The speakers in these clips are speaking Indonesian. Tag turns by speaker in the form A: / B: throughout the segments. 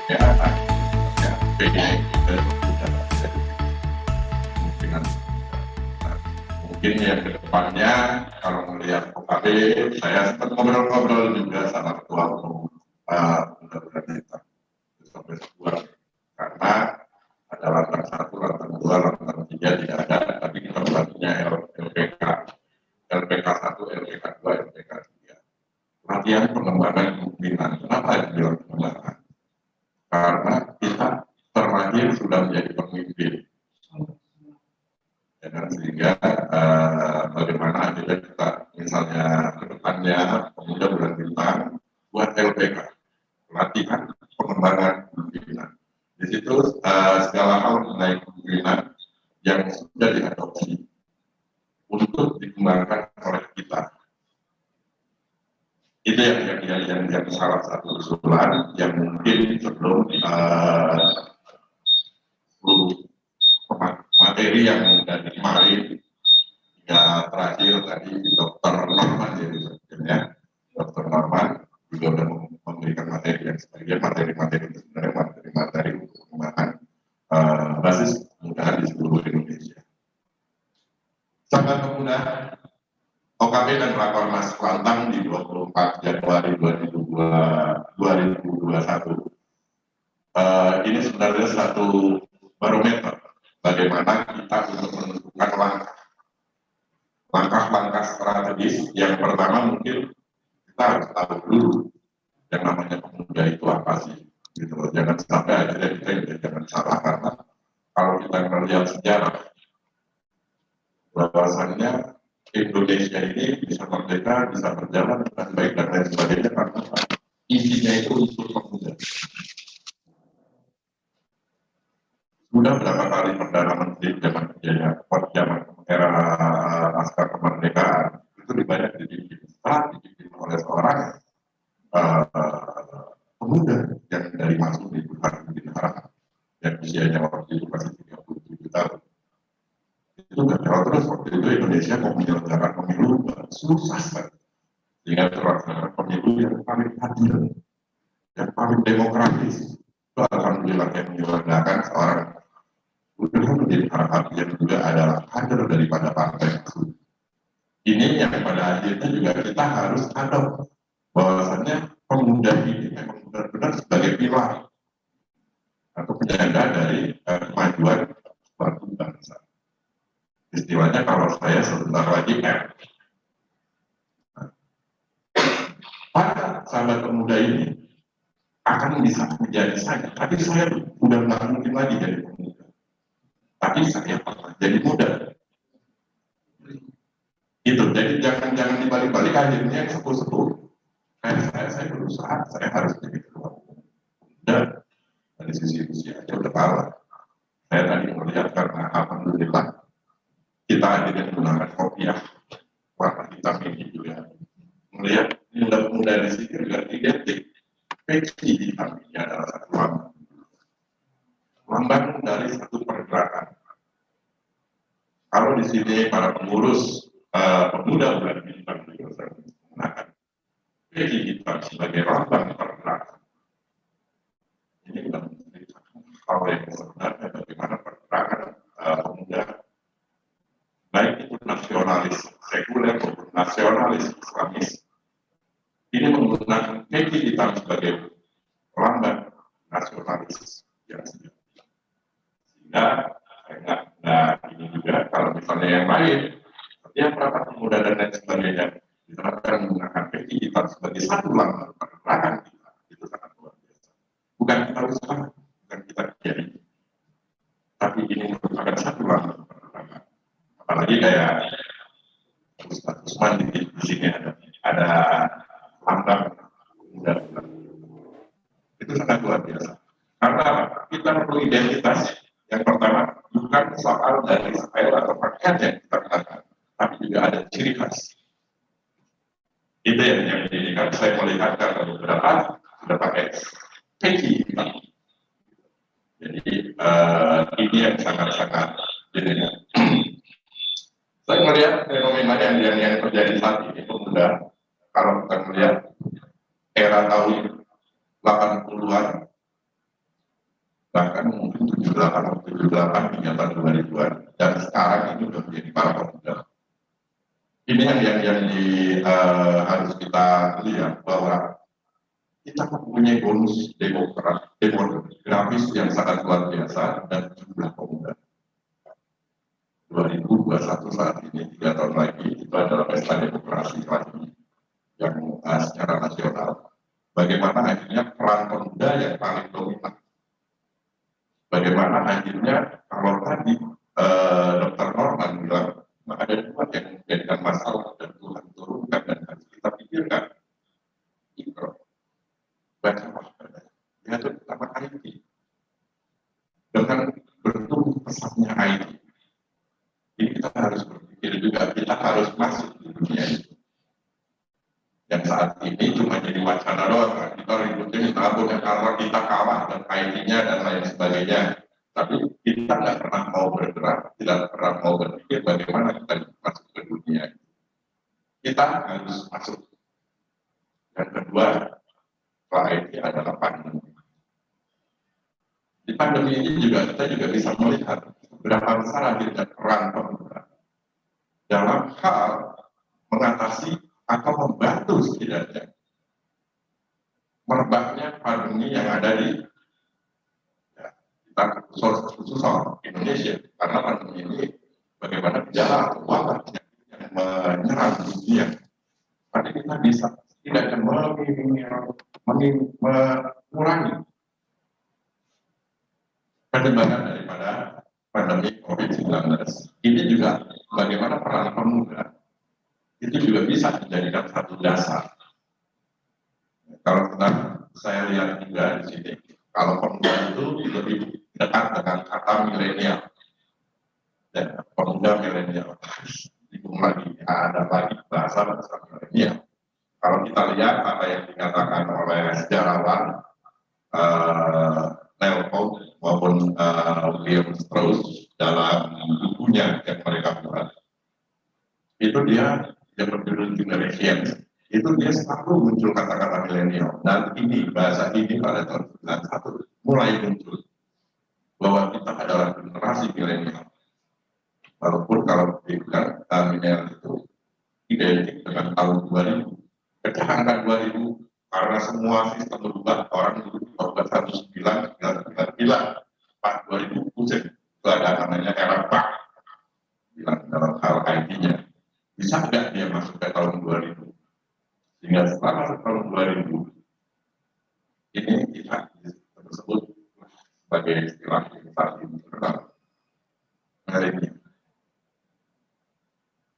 A: ya, ya, kayaknya kita sudah ada kemungkinan. Nah, mungkin yang kedepannya kalau melihat OKB, saya sempat ngobrol-ngobrol juga sama ketua umum mudah-mudahan kita sampai sebuah, karena ada lantar 1, lantar 2, lantar 3 tidak ada, tapi kita buatnya LPK 1, LPK 2, LPK 3. Latihan pengembangan kemungkinan. Kenapa dibilang pengembangan? Karena kita terlahir sudah menjadi pemimpin, ya kan? Sehingga bagaimana juga kita misalnya ke depannya pemuda bulan bintang buat LPK, latihan pengembangan kemungkinan. Di situ segala hal mengenai kemungkinan yang sudah diadopsi untuk dikembangkan oleh kita. Itu yang salah satu usulan yang mungkin sebelum materi yang dari kemarin ya terakhir tadi Dr. Norman ya, Dr. Norman juga sudah memberikan materi yang sebagian materi-materi itu sebenarnya materi-materi untuk pengembangan basis kemudahan di seluruh Indonesia. Sahabat pemuda, OKB dan Rakornas Kelantan di 24 Januari 2021 ini sebenarnya satu barometer bagaimana kita untuk menentukan langkah-langkah strategis. Yang pertama mungkin kita harus tahu dulu yang namanya pemuda itu apa sih, gitu loh. Jangan sampai akhirnya kita jangan salah, karena kalau kita melihat sejarah bahwasannya Indonesia ini bisa merdeka, bisa berjalan dengan baik dan lain sebagainya karena intinya itu untuk pemuda. Sudah berapa kali Perdana Menteri zaman era pasca kemerdekaan itu banyak dipimpin oleh seorang pemuda yang dari masuk di Harahap yang usianya waktu itu masih 37 tahun. Itu kalau terus waktu itu Indonesia mau menyelenggarakan pemilu susah sekali, sehingga terlaksana pemilu yang paling adil, yang paling demokratis. Itu alhamdulillah yang menyelenggarakan seorang gubernur menjadi Harahap yang juga adalah kader daripada partai itu. Ini yang pada akhirnya juga kita harus adop bahwasannya pemuda ini memang benar-benar sebagai pilar atau penjaga dari kemajuan suatu bangsa. Istilahnya kalau saya sebentar lagi para sahabat pemuda ini akan bisa menjadi saya, tapi saya sudah nggak mungkin lagi jadi pemuda, tapi saya pernah jadi muda. Itu jadi jangan dibalik-balik akhirnya yang sepuh-sepuh. Saya berusaha, saya harus jadi ketua umum. Dan dari sisi usia aja udah kalah. Saya tadi melihat karena alhamdulillah kita akhirnya menggunakan kopiah warna hitam ini juga. Melihat muda-muda di sini juga identik. Peci hitam ini adalah satu lambang dari satu pergerakan. Kalau di sini para pengurus pemuda bulan bintang juga menggunakan peci hitam sebagai lambang pergerakan. Ini sudah menjadi hal yang sebenarnya bagaimana pergerakan pemuda, baik itu nasionalis sekuler maupun nasionalis Islamis, ini menggunakan peci hitam sebagai lambang nasionalis yang sejati. Sehingga ini juga kalau misalnya yang lain, setiap rapat pemuda dan lain sebagainya diterapkan menggunakan peci hitam sebagai satu lambang pergerakan kita, itu sangat luar biasa. Bukan kita usaha, bukan kita jadi, tapi ini merupakan satu lambang pergerakan. Apalagi kayak Ustaz Usman di sini ada lambang pemuda, itu sangat luar biasa. Karena kita perlu identitas. Yang pertama, bukan soal dari style atau pakaian yang kita gunakan, tapi juga ada ciri khas. Itu yang dijadikan. Saya melihat karena beberapa sudah pakai peci hitam. Jadi ini yang sangat-sangat jadinya. Saya melihat fenomena yang terjadi saat ini pemuda. Kalau kita melihat era tahun 80-an, bahkan mungkin 78 hingga tahun 2000-an, dan sekarang ini sudah menjadi para pemuda. Ini harus kita lihat bahwa kita mempunyai bonus demografis yang sangat luar biasa dan jumlah pemuda. 2021 saat ini 3 tahun lagi itu adalah pesta demokrasi lagi yang secara nasional. Bagaimana akhirnya peran pemuda yang paling dominan. Bagaimana akhirnya kalau tadi Dr. Norman bilang ada dua yang menjadikan masalah dan Tuhan turunkan dan harus kita pikirkan. Itu baca waspada. Yaitu pertama IT. Dengan bertumbuh pesatnya IT. Ini kita harus berpikir juga, kita harus masuk di dunia itu. Yang saat ini cuma jadi wacana doang, kita ributin tabung karena kita kalah dan IT-nya dan lain sebagainya. Tapi kita nggak pernah mau bergerak, tidak pernah mau berpikir bagaimana kita masuk ke dunia itu. Kita harus masuk. Yang kedua, setelah IT adalah pandemi. Di pandemi ini juga kita juga bisa melihat berapa besar akhirnya peran pemuda dalam hal mengatasi atau membantu setidaknya merebaknya pandemi yang ada di kita khusus Indonesia, karena pandemi ini bagaimana gejala atau wabah yang menyerang dunia. Tapi kita bisa setidaknya mengurangi penyebaran daripada pandemi COVID-19. Ini juga bagaimana peran pemuda itu juga bisa dijadikan satu dasar. Kalau saya lihat juga di sini, kalau pemuda itu lebih dekat dengan kata milenial. Dan pemuda milenial, bingung lagi, ada lagi bahasa milenial. Kalau kita lihat apa yang dikatakan oleh sejarawan Nelson maupun William Strauss dalam bukunya yang mereka buat, itu dia berjudul Generation, itu dia selalu muncul kata-kata milenial. Dan ini bahasa ini pada tahun 91 mulai muncul bahwa kita adalah generasi milenial. Walaupun kalau dibilang milenial itu identik dengan tahun 2000, pecah angka 2000 karena semua sistem berubah, orang dulu berubah 1999 Pak 2000 pusing, itu ada namanya era Pak bilang dalam hal IT-nya. Bisa nggak dia masuk ke tahun 2000? Sehingga setelah masuk tahun 2000, ini kita tersebut sebagai istilah yang saat ini terkenal. Milenial.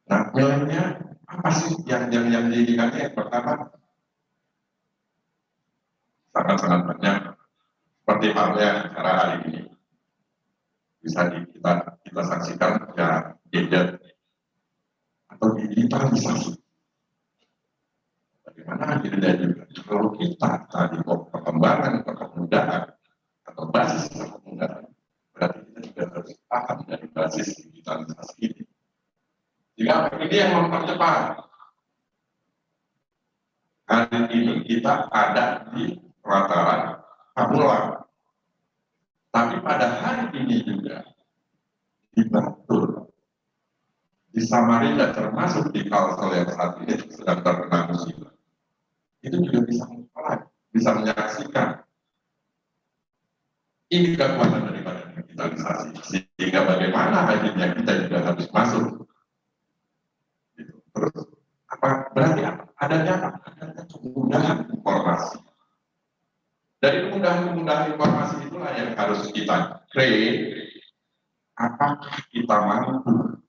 A: Nah, milenial apa sih yang dijadikannya? Yang pertama, sangat-sangat banyak. Seperti halnya acara hari ini, bisa kita saksikan ya gadget atau digitalisasi. Bagaimana akhirnya juga kalau kita tadi perkembangan kepemudaan atau basis kepemudaan, berarti kita juga harus paham dari basis digitalisasi ini. Jika ini yang mempercepat, hari ini kita ada di pelataran Pamulang, tapi pada hari ini juga di Batur, di Samarinda, termasuk di Kalsel yang saat ini sedang terkena musibah, itu juga bisa menyaksikan ini kekuatan daripada digitalisasi, sehingga bagaimana akhirnya kita juga harus masuk. Terus apa berarti adanya kemudahan informasi. Dari kemudahan informasi itulah yang harus kita create. Apakah kita mampu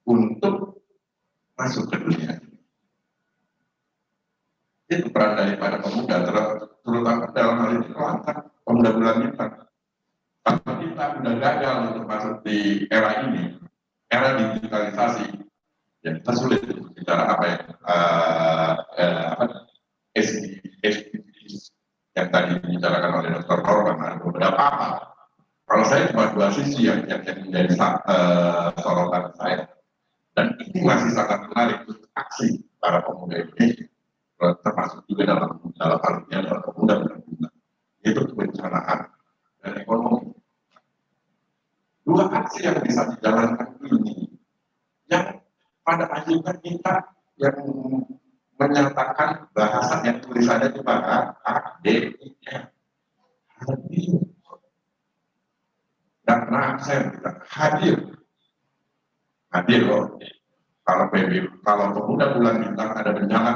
A: untuk masuk ke dunia ini? Itu peran daripada pemuda, terutama dalam hal ini pemuda bulan bintang. Kalau kita sudah gagal untuk masuk di era ini, era digitalisasi, ya kita sulit untuk bicara apa ya, SDGs yang tadi dibicarakan oleh Dr. Norman, ada beberapa apa. Kalau saya cuma dua sisi yang menjadi sorotan saya, dan ini masih sangat menarik untuk aksi para pemuda Indonesia, termasuk juga dalam hal ini adalah pemuda, yaitu bencana pada akhirnya kita yang menyatakan bahasa yang tulisannya cuma A, D, I, F. Hadir. Karena saya bilang hadir. Hadir loh. Kalau kalau pemuda bulan bintang ada bencana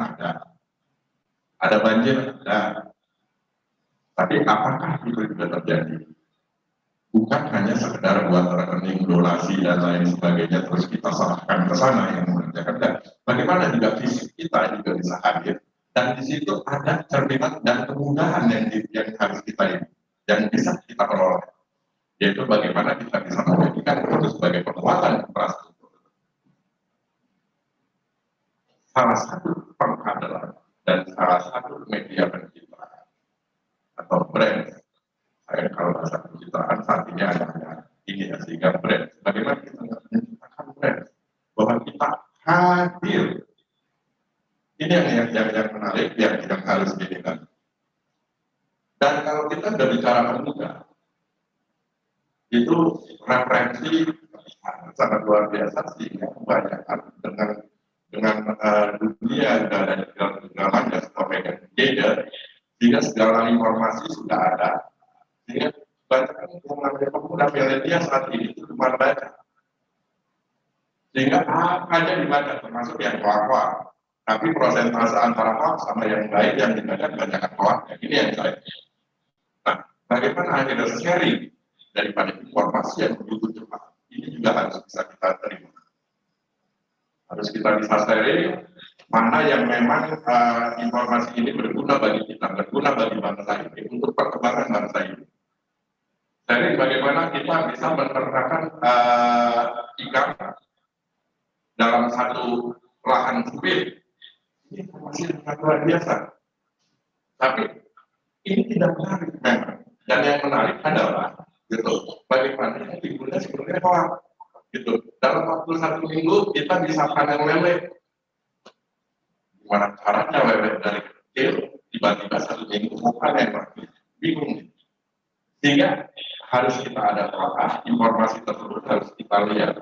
A: ada banjir ada. Tapi apakah itu juga terjadi? Bukan hanya sekedar buat rekening, donasi dan lain sebagainya terus kita serahkan ke sana yang mengerjakan. Bagaimana juga fisik kita juga bisa hadir dan di situ ada cerminan dan kemudahan yang harus kita yang bisa kita peroleh, yaitu bagaimana kita bisa menjadikan itu sebagai penguatan infrastruktur. Salah satu pengkaderan dan salah satu media pencitraan atau brand. Saya kalau bahasa pencitraan saat ini ada ini ya, sehingga brand. Bagaimana kita menciptakan brand bahwa kita hadir. Ini yang menarik, yang harus dilihat. Dan kalau kita sudah bicara pemuda, itu referensi sangat luar biasa sehingga kebanyakan dengan dunia dan segalanya seperti gadget, sehingga segala informasi sudah ada. Sehingga kebanyakan mengambil pemuda milenial saat ini itu cuma baca. Sehingga apa aja dibaca, termasuk yang hoax. Tapi prosentase antara hoax sama yang baik yang dibaca kebanyakan hoax. Ini yang saya. Nah, bagaimana akhirnya sharing daripada informasi yang begitu cepat? Ini juga harus bisa kita terima. Harus kita bisa sharing mana yang memang informasi ini berguna bagi kita, berguna bagi bangsa ini, untuk perkembangan bangsa ini. Jadi bagaimana kita bisa menerapkan ikan dalam satu lahan sempit. Ini informasi yang sangat luar biasa. Tapi ini tidak menarik memang. Dan yang menarik adalah gitu, bagaimana yang digunakan sebenarnya hoax. Gitu. Dalam waktu 1 minggu kita bisa panen lele. Gimana caranya lele dari kecil tiba-tiba 1 minggu mau panen lagi? Bingung. Sehingga harus kita ada telah informasi tersebut harus kita lihat.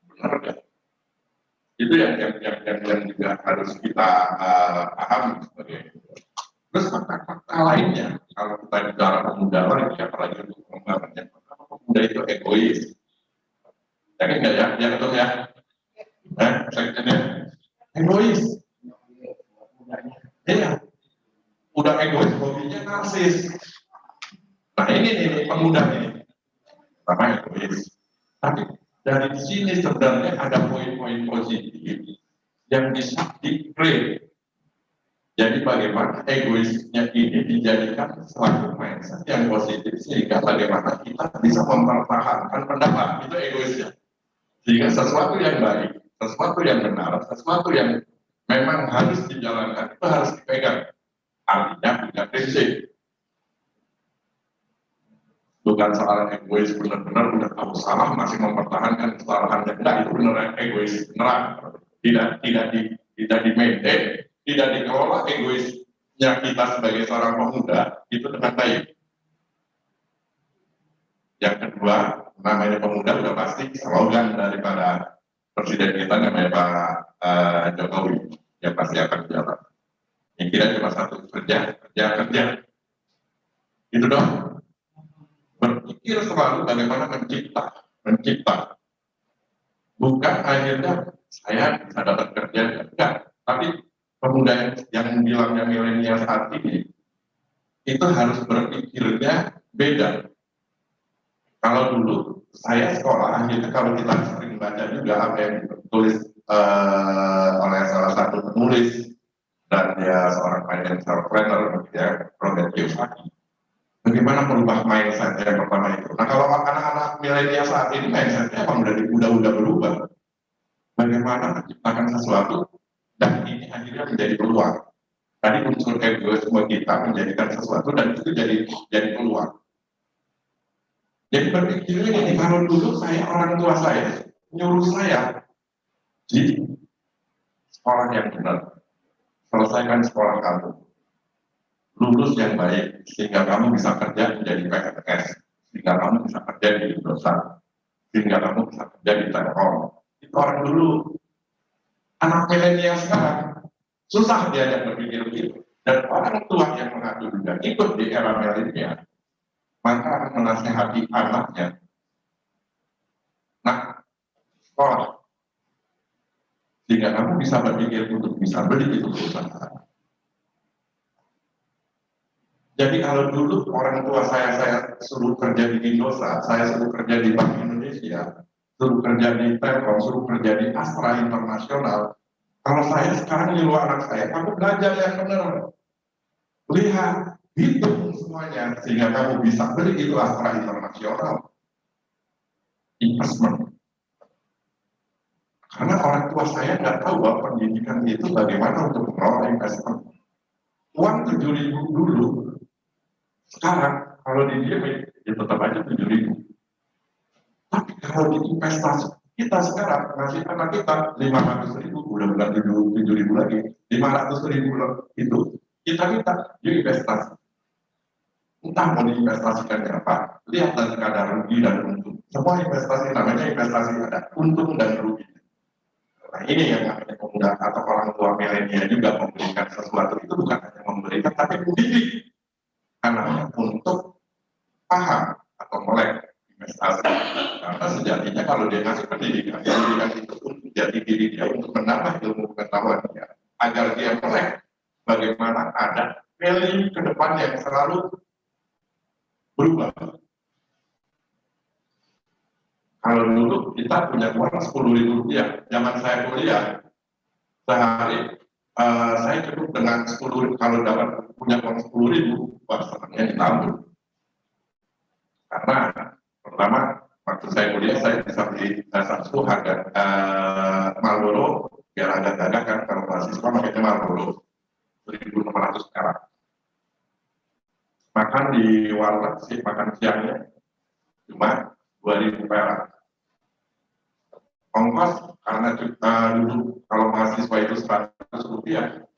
A: Benar kan? Itu yang juga harus kita pahami sebagai. Terus fakta-fakta lainnya, kalau kita bicara pemuda lagi, apalagi untuk pengembangannya, pemuda itu egois. Yakin nggak ya? Ya betul ya? Saya egois. Iya. Udah egois, hobinya narsis. Nah ini pemuda ini. Sama egois. Tapi dari sini sebenarnya ada poin-poin positif yang bisa diklaim. Jadi bagaimana egoisnya ini dijadikan suatu mindset yang positif sehingga bagaimana kita bisa mempertahankan pendapat itu egoisnya. Sehingga sesuatu yang baik, sesuatu yang benar, sesuatu yang memang harus dijalankan itu harus dipegang. Artinya punya prinsip. Bukan soal egois benar-benar udah tahu salah masih mempertahankan kesalahannya. Enggak, itu benar egois beneran. Tidak di-maintain, tidak dikelola egoisnya kita sebagai seorang pemuda itu dengan baik. Yang kedua, namanya pemuda udah pasti slogan daripada presiden kita namanya Pak Jokowi yang pasti akan jalan. Yang kira cuma satu, kerja. Itu dong. Berpikir selalu bagaimana mencipta. Bukan akhirnya saya bisa dapat kerja, enggak. Tapi pemuda yang bilangnya milenial saat ini, itu harus berpikirnya beda. Kalau dulu, saya sekolah, akhirnya kalau kita sering baca juga apa yang ditulis oleh salah satu penulis, dan dia seorang financial planner, ya, Robert Kiyosaki. Bagaimana merubah mindset yang pertama itu? Nah kalau anak-anak milenial saat ini mindsetnya emang udah berubah. Bagaimana menciptakan sesuatu dan ini akhirnya menjadi peluang. Tadi unsur egoisme kita menjadikan sesuatu dan itu jadi peluang. Jadi berpikirnya ini kalau dulu orang tua saya nyuruh saya di sekolah yang benar, selesaikan sekolah kamu, lulus yang baik sehingga kamu bisa kerja menjadi PNS, sehingga kamu bisa kerja di Indosat, sehingga kamu bisa kerja di Telkom, Itu orang dulu. Anak milenial sekarang susah diajak berpikir begitu. Dan orang tua yang mengaku juga ikut di era milenial, maka akan menasehati anaknya. Nah, sekolah. Sehingga kamu bisa berpikir untuk bisa beli itu perusahaan. Jadi kalau dulu orang tua saya suruh kerja di Indosat, saya suruh kerja di Bank Indonesia, suruh kerja di Telkom, suruh kerja di Astra Internasional. Kalau saya sekarang nyuruh anak saya, kamu belajar yang benar. Lihat, hitung semuanya, sehingga kamu bisa beli itu Astra Internasional. Investment. Karena orang tua saya nggak tahu bahwa pendidikan itu bagaimana untuk mengelola investment. Uang 7.000 dulu, sekarang kalau didiemin, ya tetap aja 7.000. Tapi kalau di investasi kita sekarang masih anak kita 500.000, udah bukan 7.000 lagi, 500.000 itu kita yuk investasi. Entah mau diinvestasikan apa, lihat dari kadar rugi dan untung. Semua investasi namanya investasi ada untung dan rugi. Nah ini yang namanya pemuda atau orang tua milenial juga memberikan sesuatu itu bukan hanya memberikan, tapi mendidik anaknya untuk paham atau melek investasi. Karena sejatinya kalau dia ngasih pendidikan itu untuk jadi diri dia, untuk menambah ilmu pengetahuan dia, agar dia melek bagaimana ada value ke depan yang selalu berubah. Kalau dulu kita punya uang 10.000 rupiah, zaman saya kuliah sehari saya cukup dengan 10.000. Kalau dapat punya uang 10.000, wah senangnya ditambah. Karena pertama waktu saya kuliah saya bisa beli satu harga Marlboro biar ada gagah kan, kalau mahasiswa makanya Marlboro 1.600 sekarang. Makan di warteg sih, makan siangnya cuma 2.000 perak. Ongkos karena dulu kalau mahasiswa itu 100 rupiah,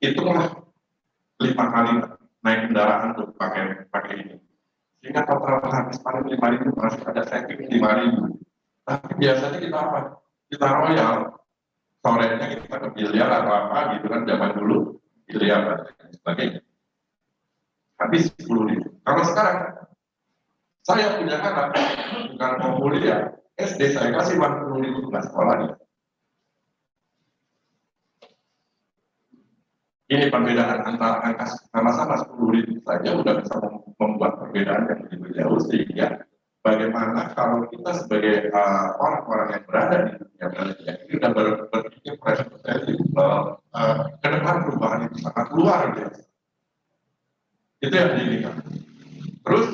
A: itulah 5 kali naik kendaraan untuk pakai ini. Sehingga total habis paling 5.000, masih ada saving 5.000. Tapi biasanya kita apa? Kita royal. Sorenya kita ke biliar atau apa gitu kan, zaman dulu biliar dan sebagainya. Habis 10.000. Kalau sekarang saya punya anak bukan mau kuliah, SD saya kasih 40.000 ke sekolahnya. Ini perbedaan antara angka sama-sama 10.000 saja udah bisa membuat perbedaan yang begitu jauh. Sehingga bagaimana kalau kita sebagai orang-orang yang berada di dunia penelitian ini sudah berpikir ke depan perubahan itu sangat luar biasa. Itu yang diinginkan. Terus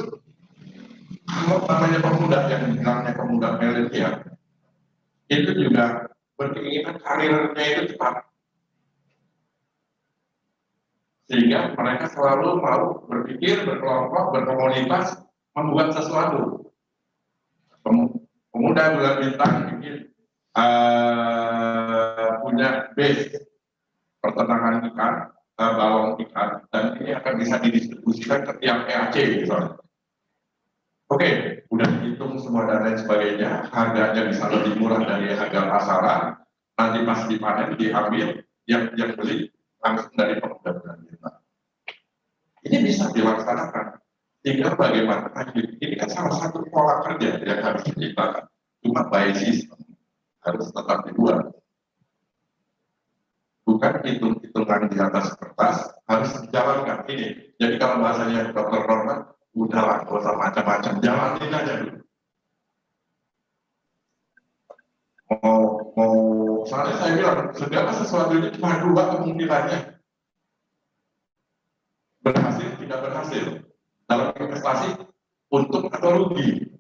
A: kalau namanya pemuda yang bilangnya pemuda milenial itu juga berkeinginan karirnya itu cepat, sehingga mereka selalu mau berpikir, berkelompok, berkomunitas, membuat sesuatu. Pemuda bulan bintang bikin punya base pertentangan ikan, balong ikan, dan ini akan bisa didistribusikan ke tiap PAC misalnya. Oke, udah dihitung semua dan lain sebagainya, harganya bisa lebih murah dari harga pasaran, nanti pas dipanen diambil, yang beli langsung dari pemuda bulan bintang. Ini bisa dilaksanakan. Sehingga bagaimana ini kan salah satu pola kerja yang harus diciptakan. Cuma by system harus tetap dibuat. Bukan hitung-hitungan di atas kertas, harus dijalankan ini. Jadi kalau bahasanya Dr. Norman, udahlah, gak usah macam-macam, jalanin aja dulu. Soalnya saya bilang, segala sesuatu ini cuma dua kemungkinannya. Berhasil, tidak berhasil. Dalam investasi, untung atau rugi.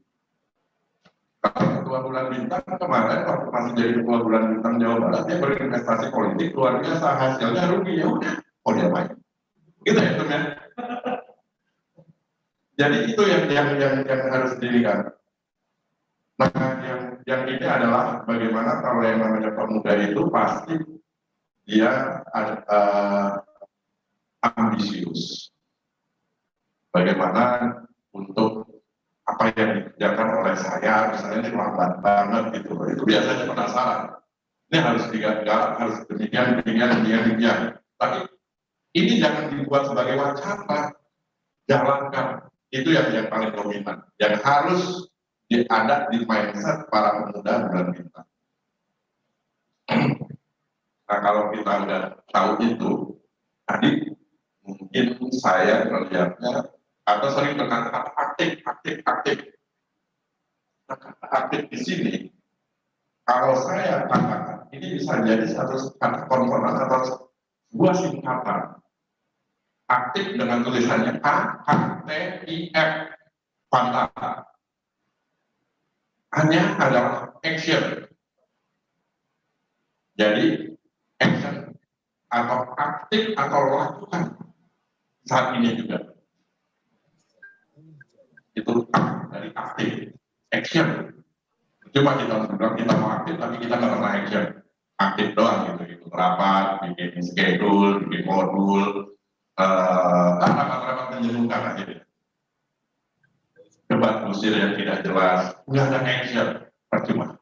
A: Kalau ketua bulan bintang kemarin, waktu masih jadi ketua bulan bintang Jawa Barat, dia berinvestasi politik, luar biasa, hasilnya rugi, ya udah, oh dia main. Gitu ya, itu ya. Jadi itu yang harus dilihat. Nah, yang ini adalah bagaimana kalau yang namanya pemuda itu pasti dia ambisius. Bagaimana untuk apa yang dikerjakan oleh saya, misalnya ini lambat banget gitu, itu biasanya penasaran. Ini harus digagal, harus demikian, demikian. Tapi ini jangan dibuat sebagai wacana, jalankan. Itu yang paling dominan, yang harus ada di mindset para pemuda bulan bintang. Nah kalau kita udah tahu itu, tadi mungkin saya melihatnya atau sering dengan kata aktif. Nah, kata aktif di sini, kalau saya katakan, ini bisa jadi satu kata konsonan atau sebuah singkatan. Aktif dengan tulisannya A-K-T-I-F, pantah. Hanya adalah action. Jadi, action atau aktif atau lakukan saat ini juga. Itu dari aktif, action. Cuma kita bilang kita mau aktif, tapi kita nggak pernah action. Aktif doang gitu, rapat, bikin schedule, bikin modul, rapat-rapat menyeluruhkan aja. Debat kusir yang tidak jelas, nggak ada action, percuma.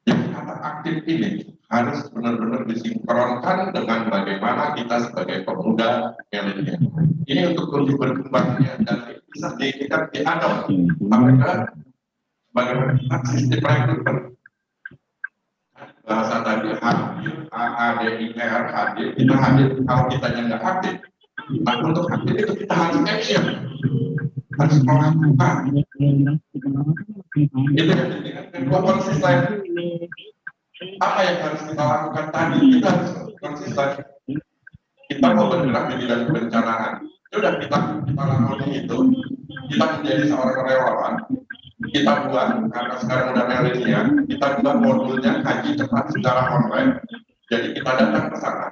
A: Yang kata aktif ini harus benar-benar disinkronkan dengan bagaimana kita sebagai pemuda milenial. Ini untuk lebih berkembangnya dan bisa kita diadop mereka bagaimana kita sistem rekrutmen. Bahasa tadi hadir, AADIR hadir, kita hadir kalau kita nggak aktif. Nah untuk aktif itu kita harus action, harus melakukan. Itu yang kedua konsisten. Apa yang harus kita lakukan tadi? Kita harus konsisten. Kita mau bergerak di bidang kebencanaan. Ya udah kita lakukan itu. Kita menjadi seorang relawan. Kita buat karena sekarang udah milenial. Kita buat modulnya haji cepat secara online. Jadi kita datang ke sana.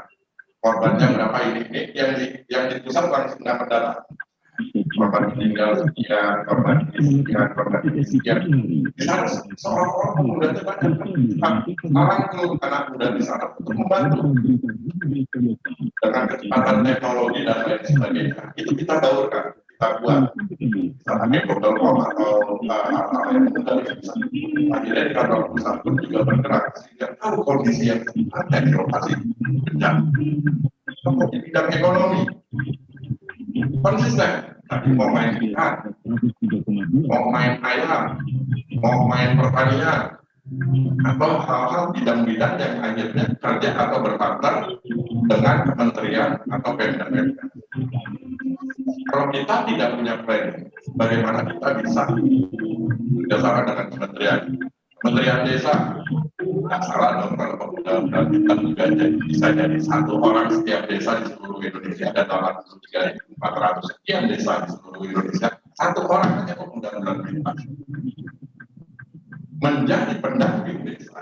A: Korbannya berapa ini yang di pusat langsung dapat data. Korban meninggal sekian, korban ini sekian, korban ini sekian. Kita harus seorang-orang pemuda itu banyak orang keluar anak muda di sana untuk membantu dengan kecepatan teknologi dan lain sebagainya. Itu kita daurkan, kita buat misalnya portal com atau hal-hal yang mudah bisa. Akhirnya di kantor pusat pun juga bergerak sehingga tahu kondisi yang sebenarnya di lokasi bencana. Di bidang ekonomi konsisten. Tadi mau main ikan, mau main ayam, mau main pertanian, atau hal-hal bidang-bidang yang akhirnya kerja atau berpartner dengan kementerian atau pemda-pemda. Kalau kita tidak punya plan, bagaimana kita bisa bekerjasama dengan kementerian desa? Nggak salah dong kalau pemuda kita juga bisa jadi satu orang setiap desa di seluruh Indonesia, ada 803.400 sekian desa di seluruh Indonesia, satu orang saja pemuda kita menjadi pendamping desa.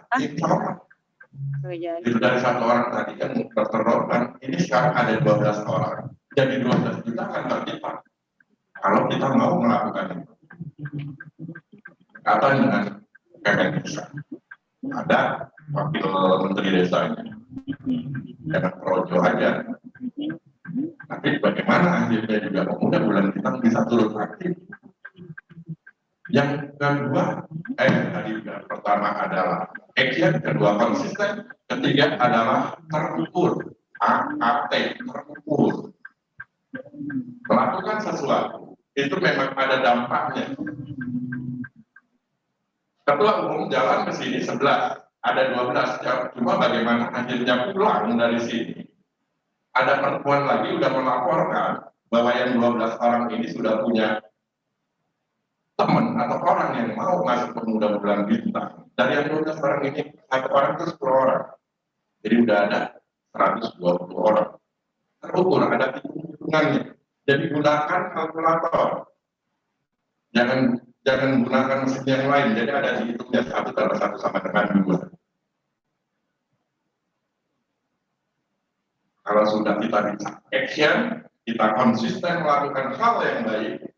A: Itu dari satu orang tadi kan terterorkan, ini sekarang ada 12 orang, jadi 12 juta kan tercipta kalau kita mau melakukan itu. Kata dengan Kemen Desa ada wakil menteri desanya, jangan projo aja. Tapi bagaimana akhirnya juga pemuda bulan kita bisa turut aktif. Yang kedua, tadi pertama adalah action, kedua konsisten, ketiga adalah terukur, AKT, terukur. Melakukan sesuatu itu memang ada dampaknya. Ketua umum jalan ke sini 11, ada 12 jam. Cuma bagaimana akhirnya pulang dari sini. Ada perempuan lagi udah melaporkan bahwa yang 12 orang ini sudah punya teman atau orang yang mau masuk pemuda bulan bintang. Dari yang 12 orang ini, satu orang itu 10 orang. Jadi udah ada 120 orang. Terukur, ada hitungannya. Jadi gunakan kalkulator. Jangan gunakan mesin yang lain, jadi ada dihitungnya 1+1 sama dengan 2. Kalau sudah kita bisa action, kita konsisten melakukan hal yang baik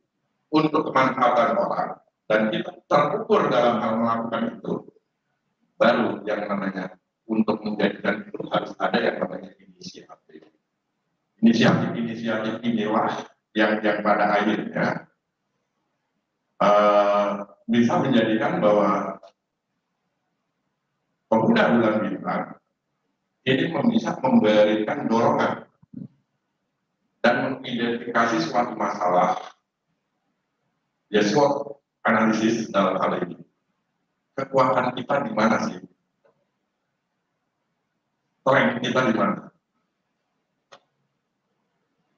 A: untuk kemanfaatan orang, dan kita terukur dalam hal melakukan itu, baru yang namanya untuk menjadikan itu harus ada yang namanya inisiatif. Inisiatif inilah yang pada akhirnya bisa menjadikan bahwa pemuda bulan bintang ini bisa memberikan dorongan dan mengidentifikasi suatu masalah, ya SWOT analisis dalam hal ini. Kekuatan kita di mana sih? Strength kita di mana?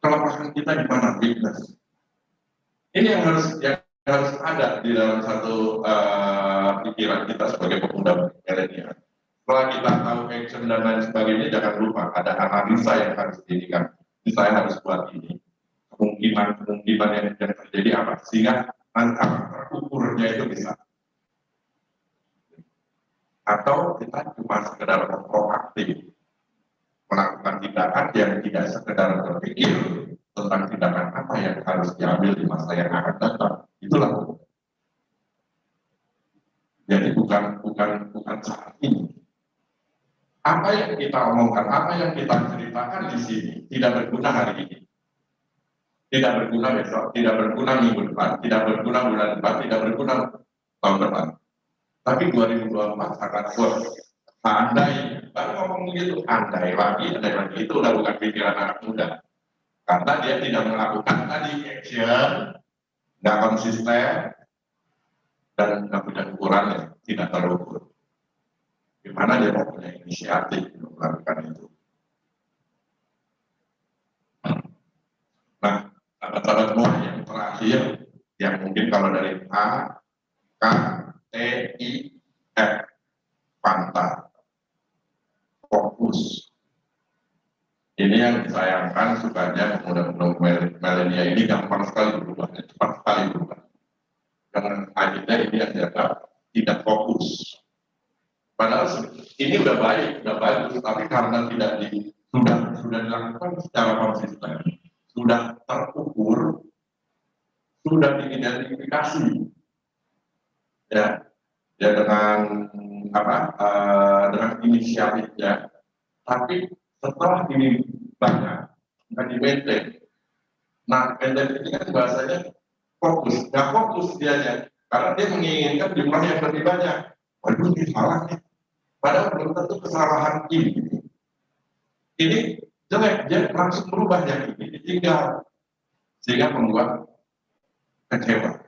A: Kelemahan kita di mana? Weakness. Ini yang harus ada di dalam satu pikiran kita sebagai pemuda milenial. Setelah kita tahu action dan lain sebagainya, jangan lupa ada analisa yang harus dijadikan. Saya harus buat ini. Kemungkinan yang terjadi apa? Sehingga terukurnya itu bisa. Atau kita cuma sekedar proaktif melakukan tindakan yang tidak sekedar berpikir tentang tindakan apa yang harus diambil di masa yang akan datang. Itulah. Jadi bukan saat ini. Apa yang kita omongkan, apa yang kita ceritakan di sini tidak berguna hari ini, tidak berguna besok, tidak berguna minggu depan, tidak berguna bulan depan, tidak berguna tahun depan. Tapi 2024 sangat kuat. Andai, baru ngomong begitu, andai lagi, itu udah bukan pikiran anak muda. Karena dia tidak melakukan tadi action, nggak konsisten, dan nggak punya ukurannya, tidak terukur. Gimana dia mau punya inisiatif untuk melakukan itu? Nah, sahabat-sahabat semua yang terakhir, yang mungkin kalau dari A, K, T, I, F, Panta, fokus. Ini yang disayangkan sukanya pemuda-pemuda milenial ini gampang sekali berubah, cepat sekali berubah. Karena akhirnya ini yang dianggap tidak fokus. Padahal ini udah bagus, tapi karena sudah dilakukan secara konsisten, sudah terukur, sudah diidentifikasi, ya dengan dengan inisiatifnya. Tapi setelah ini banyak, akan di-maintain. Nah, maintain ini kan bahasanya fokus, nggak fokus dianya, karena dia menginginkan jumlah yang lebih banyak. Waduh, ini salah nih. Padahal belum tentu kesalahan ini. Ini jelek, dia langsung berubah yang ini ditinggal. Sehingga membuat kecewa.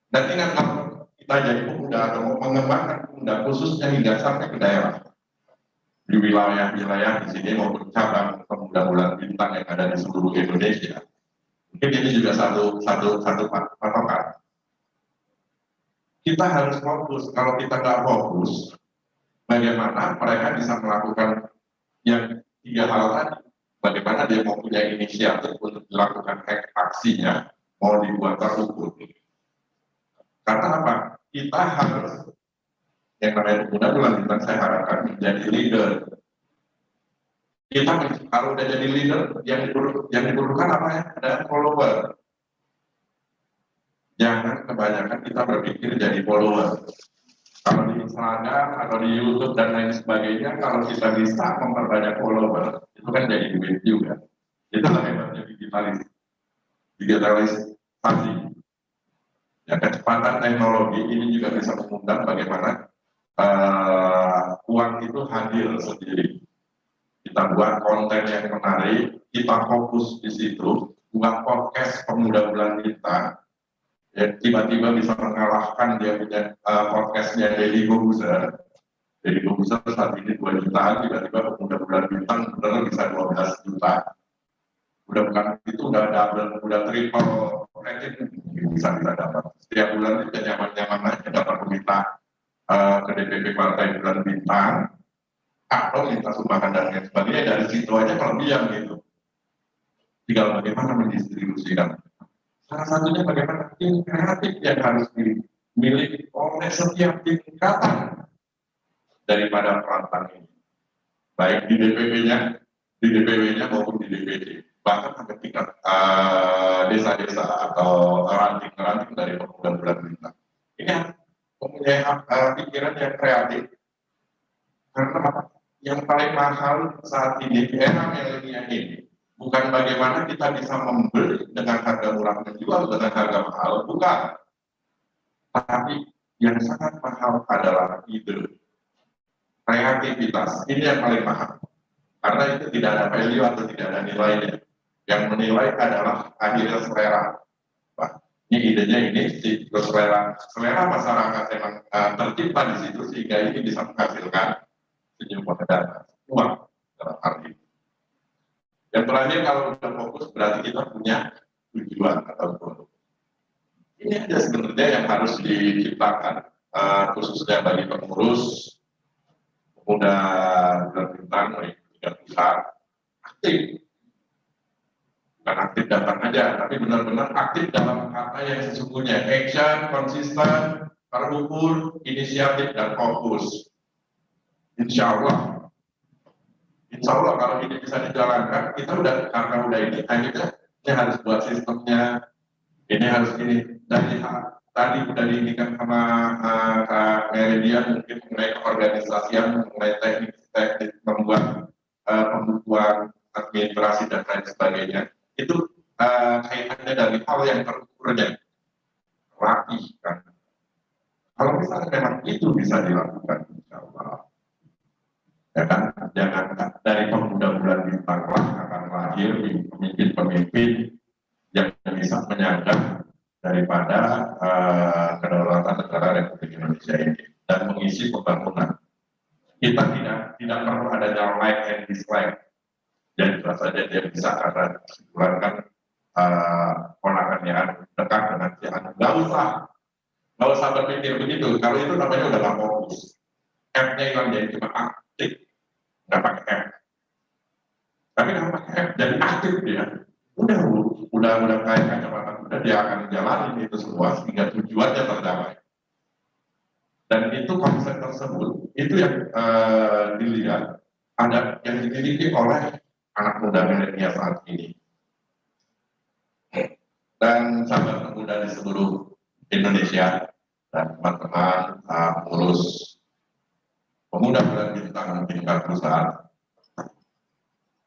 A: Dan ingat, kalau kita jadi pemuda atau mau mengembangkan pemuda, khususnya hingga sampai ke daerah, di wilayah-wilayah di sini maupun cabang pemuda bulan bintang yang ada di seluruh Indonesia. Mungkin ini juga satu patokan. Kita harus fokus. Kalau kita nggak fokus, bagaimana mereka bisa melakukan yang 3 hal tadi? Bagaimana dia mau punya inisiatif untuk melakukan aksinya, mau dibuat terukur. Karena apa? Kita harus, yang namanya pemuda bulan bintang, saya harapkan menjadi leader. Kita kalau udah jadi leader, yang diperlukan apa ya? Ada follower. Jangan kebanyakan kita berpikir jadi follower. Kalau di Instagram atau di YouTube dan lain sebagainya, kalau kita bisa memperbanyak follower, itu kan jadi duit juga. Itulah hebatnya digitalisasi. Ya, kecepatan teknologi ini juga bisa mengundang bagaimana uang itu hadir sendiri. Kita buat konten yang menarik, kita fokus di situ, buat podcast pemuda bulan bintang, ya, tiba-tiba bisa mengalahkan dia punya podcastnya Deddy Corbuzier. Deddy Corbuzier saat ini 2 jutaan, tiba-tiba pemuda bulan bintang benar bisa 12 juta. Udah bukan itu, udah double, udah triple rating bisa dapat. Setiap bulan kita nyaman-nyaman aja dapat meminta ke DPP Partai Bulan Bintang atau minta sumbangan dan lain sebagainya. Dari situ aja kelebihan gitu. Tinggal bagaimana mendistribusikan. Salah satunya bagaimana tim kreatif yang harus dimiliki oleh setiap tingkatan daripada perantang ini, baik di DPW-nya maupun di DPD, bahkan sampai tingkat desa-desa atau ranting-ranting dari pemuda bulan bintang. Ini mempunyai pikiran yang kreatif, karena yang paling mahal saat ini di era milenial ini bukan bagaimana kita bisa membeli dengan harga murah menjual dengan harga mahal, bukan. Tapi yang sangat mahal adalah ide, kreativitas. Ini yang paling mahal. Karena itu tidak ada value atau tidak ada nilainya. Yang menilai adalah akhirnya selera. Wah, ini idenya ini, selera masyarakat memang tercipta di situ sehingga ini bisa menghasilkan senyum dan uang dalam arti. Yang terakhir kalau sudah fokus berarti kita punya tujuan atau produk. Ini aja sebenarnya yang harus diciptakan khususnya bagi pengurus pemuda dan bintang yang besar aktif, bukan aktif datang aja, tapi benar-benar aktif dalam kata yang sesungguhnya, action, konsisten, terukur, inisiatif dan fokus. Insya Allah kalau ini bisa dijalankan, kita udah karena udah ini akhirnya harus buat sistemnya, ini harus ini dari tadi udah diinginkan sama Kak Meridian mungkin mengenai keorganisasian, mengenai teknik membuat pembukuan administrasi dan lain sebagainya. Itu kaitannya dari hal yang terukurnya, rapih kan. Kalau misalnya memang itu bisa dilakukan, insya Allah, ya kan, jangan dari pemuda-pemuda bintang akan lahir pemimpin-pemimpin yang bisa menyandang daripada kedaulatan negara Republik Indonesia ini dan mengisi pembangunan. Kita tidak perlu adanya like and dislike. Jadi bisa saja dia bisa karena kesimpulan kan ponakannya dekat dengan si anu. Nggak usah berpikir begitu. Kalau itu namanya udah nggak fokus. F-nya hilang jadi cuma aktif, nggak pakai F. Tapi kalau pakai F jadi aktif dia. Udah kayak kacamata kuda, dia akan jalanin itu semua sehingga tujuannya tercapai. Dan itu konsep tersebut itu yang dilihat ada yang dimiliki oleh anak muda milenial saat ini dan sahabat pemuda di seluruh Indonesia dan teman-teman pengurus pemuda bulan bintang tingkat pusat.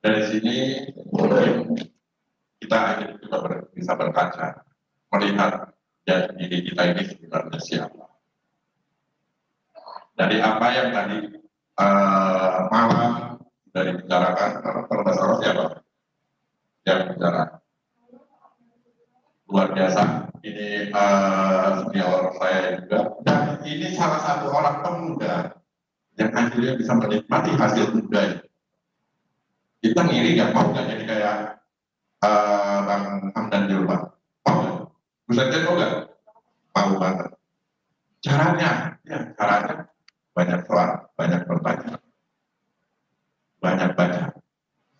A: Dari sini mungkin kita bisa berkaca melihat diri kita ini sebenarnya siapa. Dari apa yang tadi malam dari bicarakan, kalau nggak salah siapa yang bicara luar biasa. Ini senior saya juga, dan ini salah satu orang pemuda yang akhirnya bisa menikmati hasil budaya. Kita ngiri nggak, mau nggak jadi kayak Bang Hamdan Julfa? Mau nggak? Busetnya mau nggak? Mau banget. Caranya banyak soal, banyak bertanya, banyak baca.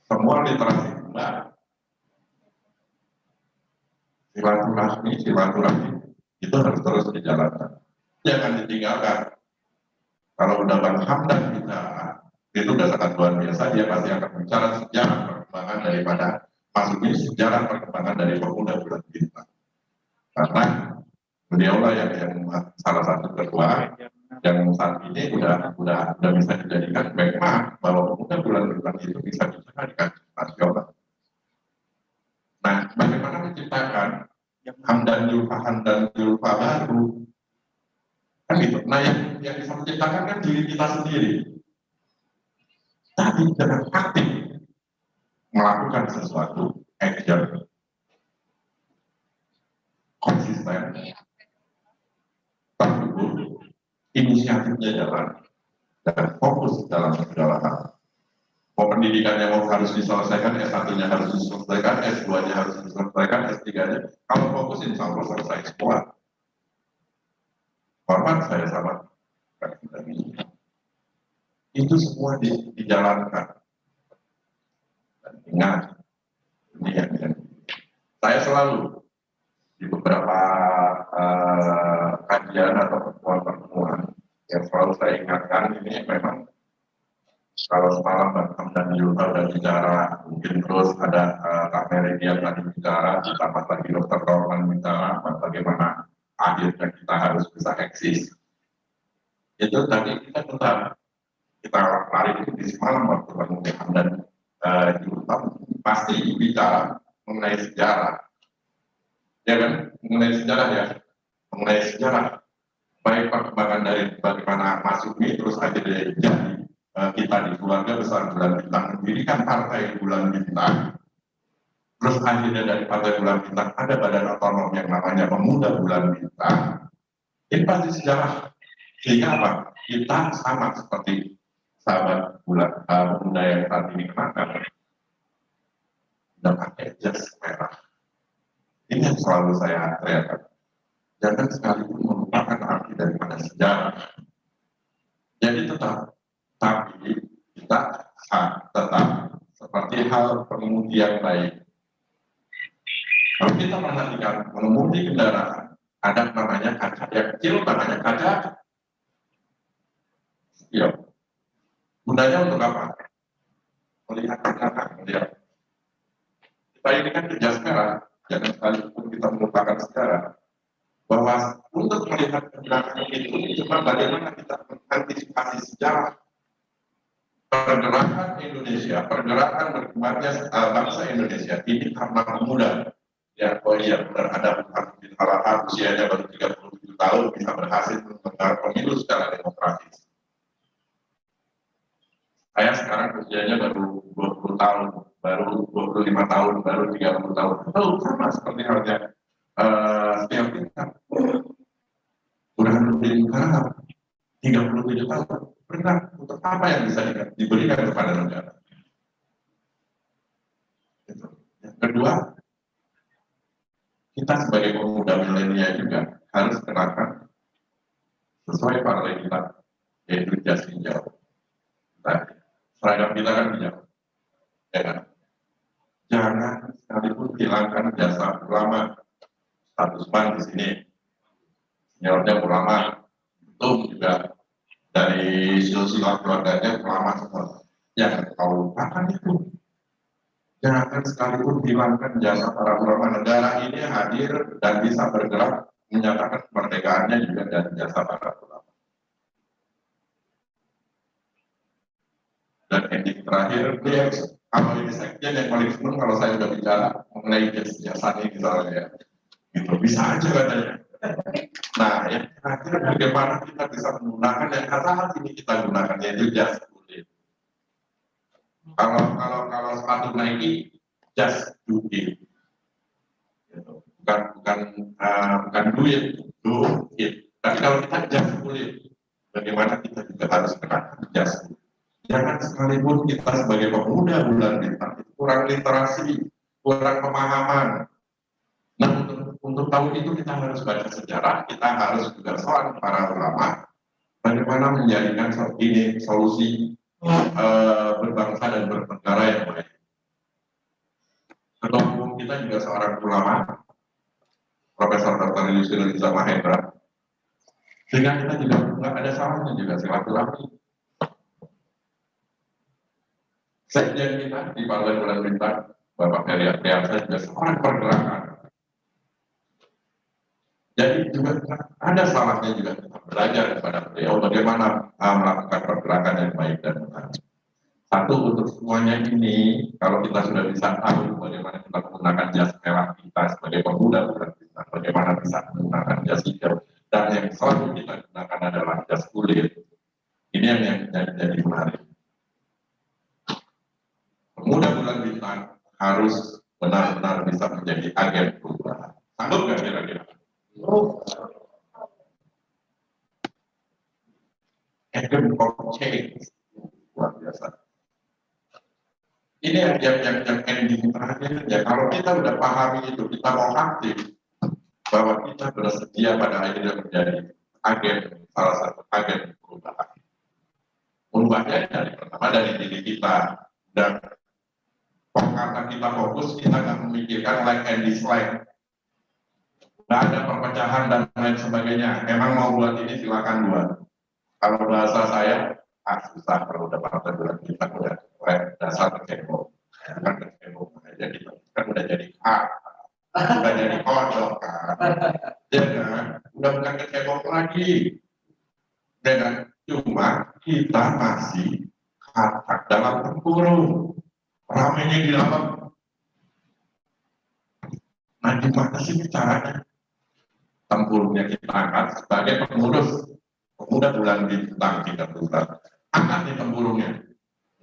A: Semua literasi Mbak. Silaturahmi itu harus terus dijalankan. Jangan ditinggalkan. Kalau udah Bang Hamdan bicara, itu udah sangat luar biasa. Dia pasti akan bicara sejarah perkembangan daripada maksudnya sejarah perkembangan dari pemuda bulan bintang. Karena beliaulah yang salah satu ketua yang saat ini udah bisa dijadikan benchmark bahwa pemuda bulan bintang itu bisa bicara di kancah nasional. Nah, bagaimana menciptakan Hamdan Julfa baru? Kan gitu. Nah, yang bisa menciptakan kan diri kita sendiri. Tapi dengan aktif melakukan sesuatu, action, konsisten, terukur, inisiatifnya jalan, dan fokus dalam segala hal. Mau pendidikannya mau harus diselesaikan, S1-nya harus diselesaikan, S2-nya harus diselesaikan, S3-nya. Kalau fokus insya Allah selesai semua. Hormat saya sama itu semua dijalankan. Dan ingat, ini yang saya selalu di beberapa kajian atau pertemuan yang selalu saya ingatkan ini memang kalau semalam Bang Hamdan Julfa dan bicara, mungkin terus ada Kak Meridian tadi bicara, ditambah lagi Dr. Roman bicara bagaimana akhirnya kita harus bisa eksis. Itu tadi kita lari di semalam waktu Bang Hamdan Julfa pasti bicara mengenai sejarah, ya kan, mengenai sejarah. baik perkembangan dari bagaimana masuk ini terus akhirnya jadi kita di keluarga besar Bulan Bintang mendirikan partai Bulan Bintang, terus akhirnya dari partai Bulan Bintang ada badan otonom yang namanya Pemuda Bulan Bintang. Ini pasti sejarah, sehingga apa? Kita sama seperti sahabat pemuda yang saat ini kenakan, dan pakai jas merah. Ini yang selalu saya teriakan. Jangan sekalipun melupakan arti daripada sejarah. Jadi tapi kita tetap seperti hal pengemudi yang baik. Kalau kita perhatikan mengemudi kendaraan, ada namanya kaca yang kecil, namanya kaca spion. Gunanya untuk apa? Melihat ke belakang, melihat. Kita ini kan jas merah, jangan sekalipun kita melupakan sejarah. Bahwa untuk melihat ke belakang itu cuma bagaimana kita mengantisipasi sejarah pergerakan Indonesia, pergerakan berkembangnya bangsa Indonesia ini karena pemuda. Ya, oh iya, benar ada Habibie Harahap, usianya baru 37 tahun bisa berhasil menggelar pemilu secara demokratis. Saya sekarang usianya baru 20 tahun, baru 25 tahun, baru 30 tahun. Itu sama seperti halnya setiap kita. Udah lebih 37 tahun. Benar, untuk apa yang bisa diberikan kepada negara? Yang kedua, kita sebagai pemuda milenial juga harus kenakan sesuai partai kita, yaitu jas hijau. Nah, seragam kita kan hijau. Ya kan? Jangan sekalipun hilangkan jasa ulama. Status ban di sini, seniornya ulama, itu juga dari silsilah keluarganya ulama semua. Jangan kau lupakan itu. Jangan sekalipun hilangkan jasa para ulama. Negara ini hadir dan bisa bergerak menyatakan kemerdekaannya juga dari jasa para ulama. Dan ending terakhir, dia kalau ini sekjen yang paling senang kalau saya sudah bicara mengenai jasanya misalnya ya. Gitu, bisa aja katanya. Nah, yang terakhir bagaimana kita bisa menggunakan yang saat ini kita gunakan yaitu jas kulit. Kalau sepatu Nike jas duit, gitu. bukan duit, tapi kalau kita jas kulit, bagaimana kita juga harus kenakan jas kulit. Jangan sekalipun kita sebagai pemuda Bulan Bintang kurang literasi, kurang pemahaman. Nah, untuk tahu itu kita harus baca sejarah, kita harus juga soal para ulama, bagaimana menjadikan ini solusi berbangsa dan bernegara yang baik. Ketua umum kita juga seorang ulama, Profesor Dr. Yusril Iza Mahendra, sehingga kita juga nggak ada salahnya juga silaturahmi. Sekjen kita di Partai Bulan Bintang, Bapak Heri Apriansa juga seorang pergerakan. Jadi juga ada salahnya juga kita belajar kepada beliau bagaimana melakukan pergerakan yang baik dan benar. Satu, untuk semuanya ini, kalau kita sudah bisa tahu bagaimana kita menggunakan jas merah kita sebagai pemuda Bulan Bintang, bagaimana bisa menggunakan jas hijau, dan yang selalu kita gunakan adalah jas kulit. Ini yang jadi menarik. Pemuda Bulan Bintang harus benar-benar bisa menjadi agen perubahan. Sanggup nggak kira-kira? Agen of change, luar biasa. Ini yang ending terakhir ya. Kalau kita udah pahami itu, kita mau aktif bahwa kita bersedia pada akhirnya menjadi agen, salah satu agen perubahan. Perubahannya dari pertama dari diri kita, dan karena kita fokus, kita nggak memikirkan like and dislike. Nggak ada perpecahan dan lain sebagainya. Emang mau buat ini silakan buat. Kalau bahasa saya, susah kalau udah partai Bulan Bintang udah dasar terkebo. Kan terkebo, jadi kan udah jadi udah jadi kodok kan. Ya kan, udah bukan terkebo lagi. Dengan cuma kita masih katak dalam tempurung. Ramainya di dalam. Nah, gimana sih caranya? tempurungnya kita angkat sebagai pengurus pemuda bulan bintang 30. Angkat di tempurungnya.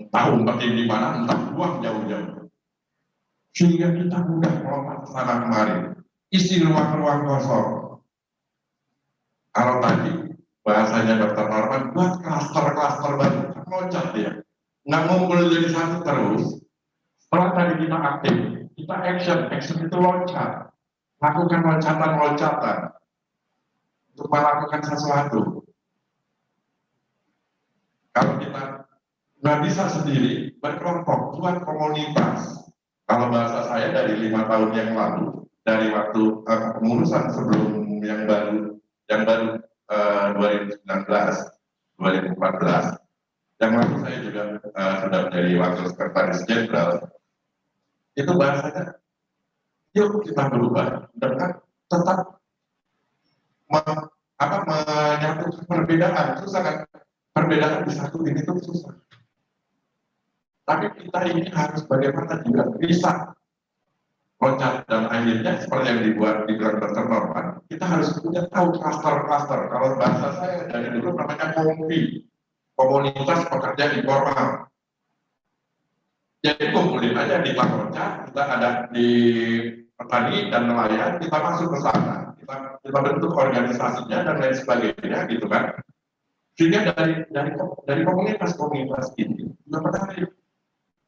A: Entah umpetin di mana, entah buang jauh-jauh. Sehingga kita mudah melompat ke sana kemari. Isi ruang-ruang kosong. Kalau tadi bahasanya Dr. Norman, buat klaster-klaster baru. Loncat dia. Nggak ngumpul jadi satu terus. Setelah tadi kita aktif, kita action itu loncat. Lakukan loncatan-loncatan. Untuk melakukan sesuatu. Kalau kita nggak bisa sendiri, berkelompok, buat komunitas. Kalau bahasa saya dari 5 tahun yang lalu, dari waktu pengurusan sebelum yang baru 2019, 2014, yang lalu saya juga sudah menjadi wakil sekretaris jenderal. Itu bahasanya, yuk kita berubah dengan tetap menyatukan perbedaan. Susah kan? Perbedaan disatuin itu susah. Tapi kita ini harus bagaimana juga bisa loncat, dan akhirnya seperti yang dibilang Dr. Norman, kita harus punya tahu klaster-klaster. Kalau bahasa saya dari dulu namanya KOMPI, komunitas pekerja informal. Jadi kumpulin aja di loncat, kita ada di petani dan nelayan, kita masuk ke sana, kita bentuk organisasinya dan lain sebagainya, gitu kan. Sehingga dari komunitas ini juga menarik.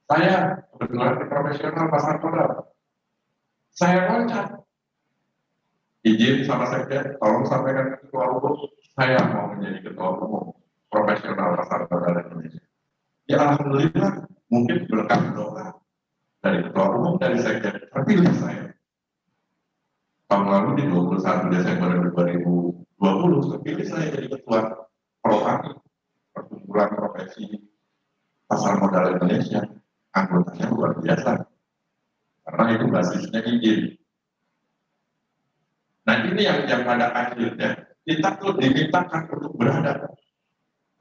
A: Saya kebetulan di profesional pasar modal. Saya loncat, izin sama sekjen, tolong sampaikan ke ketua umum, saya mau menjadi ketua umum profesional pasar modal Indonesia. Ya alhamdulillah, mungkin berkat doa dari ketua umum, dari sekjen, terpilih saya. Tahun lalu di 21 Desember 2020, terpilih saya jadi ketua PROPAMI, Perkumpulan Profesi Pasar Modal Indonesia. Anggotanya luar biasa, karena itu basisnya izin. Nah ini yang pada akhirnya kita tuh dimintakan untuk berada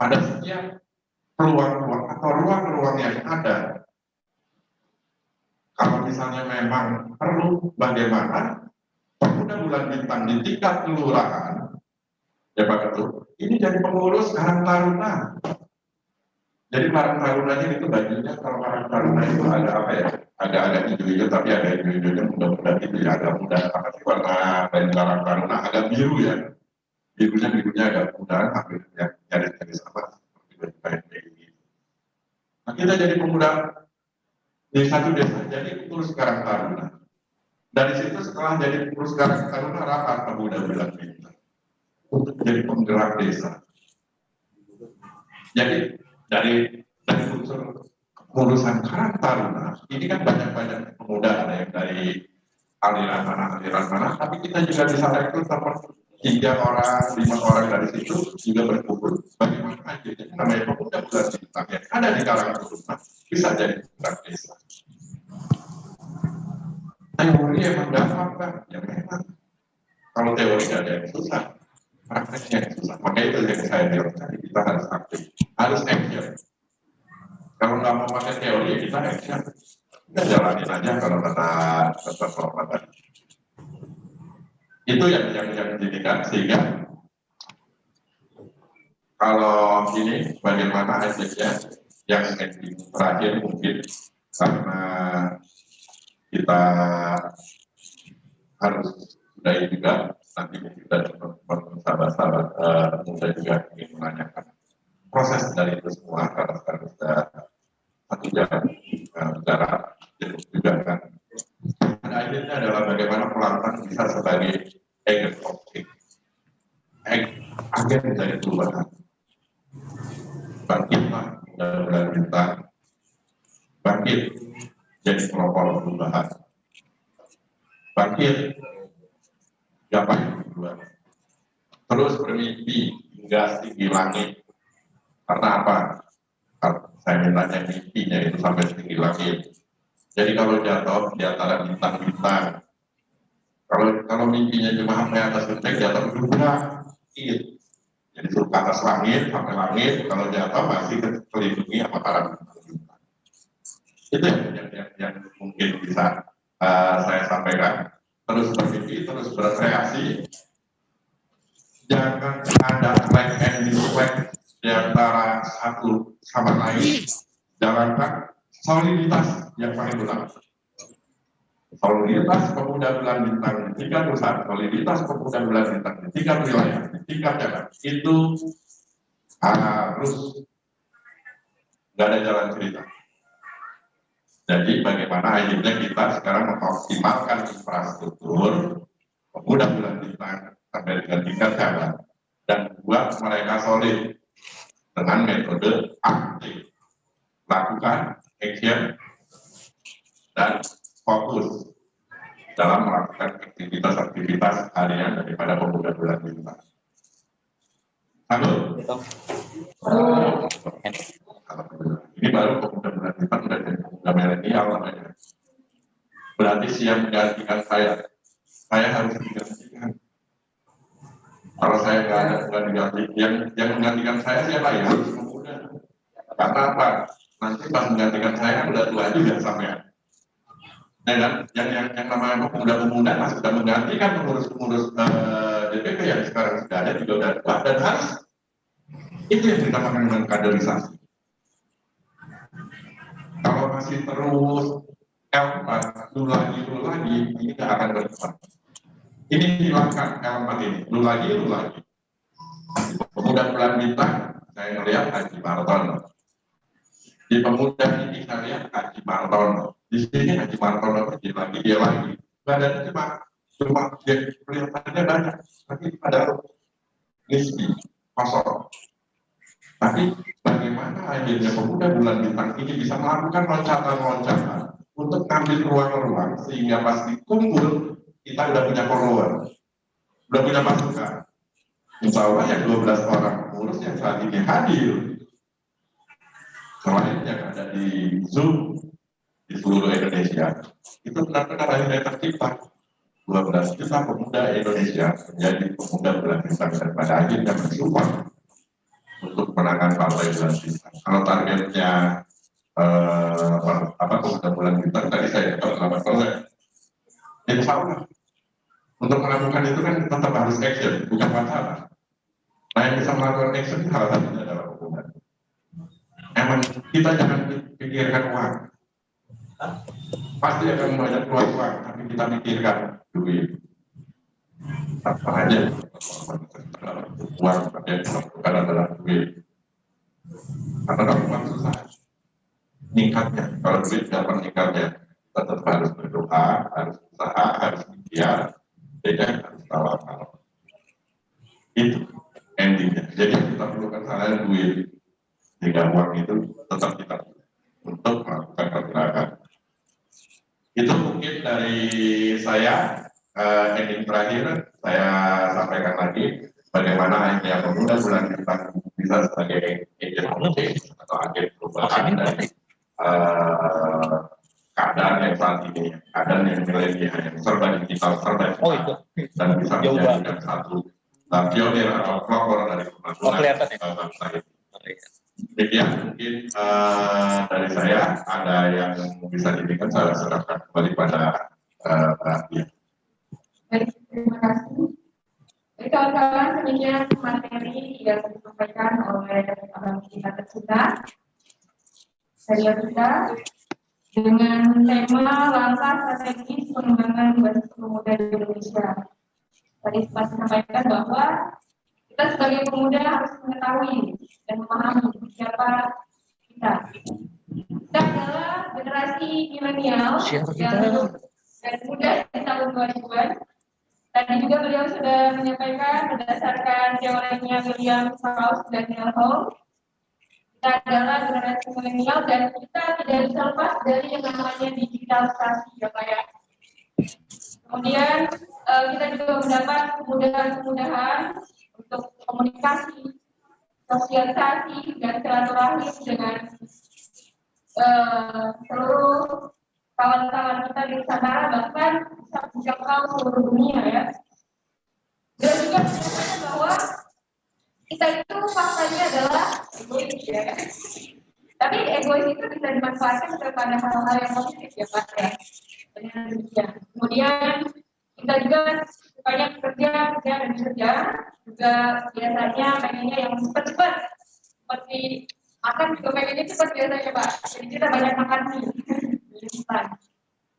A: pada setiap peluang-peluang atau ruang-ruang yang ada. Kalau misalnya memang perlu, bagaimana pemuda bulan bintang di tingkat kelurahan, ya Pak Ketua, ini jadi pengurus Karang Taruna. Jadi Karang Tarunanya itu bajunya, kalau Karang Taruna itu agak apa ya? Agak hijau-hijau, tapi agak hijau-hijaunya mudah-mudahan itu ya, agak mudah. Apa sih warna dari Karang Taruna agak biru ya? Birunya agak mudah, hampir yang nyaris-nyaris apa? Seperti BNPI. Nah kita jadi pemuda di satu desa, jadi pengurus Karang Taruna. Dari situ setelah jadi pengurus Karang Taruna, rapat pemuda bulan bintang untuk jadi penggerak desa. Jadi dari unsur urusan Karang Taruna ini kan banyak pemuda, ada yang dari aliran mana, tapi kita juga bisa rekrut seperti 3 orang, 5 orang dari situ juga berkumpul. Bagaimana akhirnya namanya pemuda bulan bintang yang ada di Karang Taruna bisa jadi penggerak desa. Teori emang gampang kan? Ya memang. Kalau teori ada yang susah, prakteknya yang susah. Makanya itu yang saya bilang tadi, kita harus aktif, harus action. Kalau nggak mau pakai teori, ya kita action. Kita jalanin aja kalau kata Norman tadi. Itu yang dijadikan, sehingga kalau ini bagaimana hasilnya yang terakhir mungkin karena kita harus sudahi juga, nanti kita sahabat-sahabat muda juga ingin menanyakan proses dari itu semua, karena sekarang sudah 1 jam bicara juga kan. Pada akhirnya adalah bagaimana pelantan bisa sebagai agent of change, agen dari perubahan. Bangkitlah mudah-mudahan kita bangkit jadi pelopor perubahan, bangkit gapai tujuan, terus bermimpi hingga setinggi langit. Karena apa? Saya mintanya mimpinya itu sampai setinggi langit. Jadi kalau jatuh di antara bintang-bintang, kalau mimpinya cuma sampai atas genteng, jatuh ke bintang. Jadi suruh ke atas langit, sampai langit, kalau jatuh masih terlindungi sama para bintang-bintang. Itu yang mungkin bisa saya sampaikan. Terus bermimpi, terus berkreasi, jangan ada like and dislike di antara satu sama lain, jalankan soliditas yang paling utama. Soliditas pemuda bulan bintang di tingkat pusat, soliditas pemuda bulan bintang di tingkat wilayah, di tingkat cabang, itu harus nggak ada jalan cerita. Jadi bagaimana akhirnya kita sekarang mengoptimalkan infrastruktur pemuda bulan bintang sampai dengan tingkat cabang dan buat mereka solid dengan metode aktif, lakukan action dan fokus dalam melakukan aktivitas-aktivitas harian daripada pemuda bulan bintang. Halo? Ini baru pemuda bulan bintang sudah jadi pemuda milenial namanya. Berarti siap menggantikan saya harus digantikan. Kalau saya nggak ada diganti, yang menggantikan saya siapa ya? Harus pemuda. Karena apa? Nanti pas menggantikan saya kan udah tua juga sampai. Dan yang namanya pemuda-pemuda nah, sudah menggantikan pengurus-pengurus DPP yang sekarang sudah ada juga udah tua dan harus itu yang dinamakan dengan kaderisasi. Kalau masih terus L4 dulu lagi ini tidak akan berkembang. Ini hilangkan L4 ini dulu lagi. Pemuda bulan bintang saya melihat Haji Martono. Di pemuda ini saya lihat Haji Martono. Di sini Haji Martono dia lagi. Badannya cuma kelihatannya banyak, tapi pada nisbi kosong. Tapi bagaimana akhirnya pemuda bulan bintang ini bisa melakukan loncatan-loncatan untuk ambil ruang-ruang sehingga pas dikumpul kita udah punya follower, udah punya pasukan. Insya Allah yang 12 orang pengurus yang saat ini hadir, selain yang ada di Zoom di seluruh Indonesia, itu benar-benar akhirnya tercipta 12 juta pemuda Indonesia menjadi pemuda bulan bintang dan pada akhirnya mensupport untuk menangkan partai bulan bintang. Kalau targetnya pemuda bulan bintang tadi saya dapat 8%. Insya Allah untuk melakukan itu kan tetap harus action, bukan wacana. Nah yang bisa melakukan action salah satunya adalah pemuda. Emang kita jangan pikirkan uang. Pasti akan banyak keluar uang, tapi kita pikirkan duit. Apa aja uang yang dilakukan adalah duit. Karena kalau uang susah meningkatnya, kalau duit dapat meningkatnya, kita tetap harus berdoa, harus usaha, harus ikhtiar, dan harus tawakal. Itu endingnya. Jadi kita perlukan salah duit, sehingga uang itu tetap kita untuk melakukan pergerakan. Itu mungkin dari saya. Ending terakhir saya sampaikan lagi bagaimana akhirnya pemuda bulan bintang bisa sebagai agent of change atau agen perubahan dari keadaan yang saat ini, keadaan yang milenial yang serba digital, serba cepat, dan bisa menjadikan satu pionir atau pelopor dari pembangunan bangsa ini. Demikian mungkin dari saya, ada yang bisa diberikan saya serahkan kembali pada Mbak.
B: Baik, terima kasih. Jadi kawan-kawan, demikian materi yang disampaikan oleh abang kita tercinta saya kita dengan tema langkah strategis pengembangan basis pemuda di Indonesia. Tadi sempat disampaikan bahwa kita sebagai pemuda harus mengetahui dan memahami siapa kita. Kita adalah generasi milenial yang dan muda di tahun 2000-an. Tadi juga beliau sudah menyampaikan berdasarkan teorinya William Strauss dan Neil Hall, kita adalah generasi milenial dan kita tidak bisa lepas dari yang namanya digitalisasi ya Pak ya. Kemudian kita juga mendapat kemudahan-kemudahan untuk komunikasi, sosialisasi dan silaturahmi dengan seluruh kawan-kawan kita di Nusantara, bahkan bisa menjangkau seluruh dunia ya. Dan juga menyatakan bahwa kita itu faktanya adalah egois ya. Tapi egois itu bisa dimanfaatkan kepada hal-hal yang positif ya Pak ya. Dengan demikian. Kemudian kita juga banyak kerja dan kerja juga biasanya pengennya yang cepat-cepat, seperti makan juga pengennya cepat biasanya Pak, jadi kita banyak makan mie instan.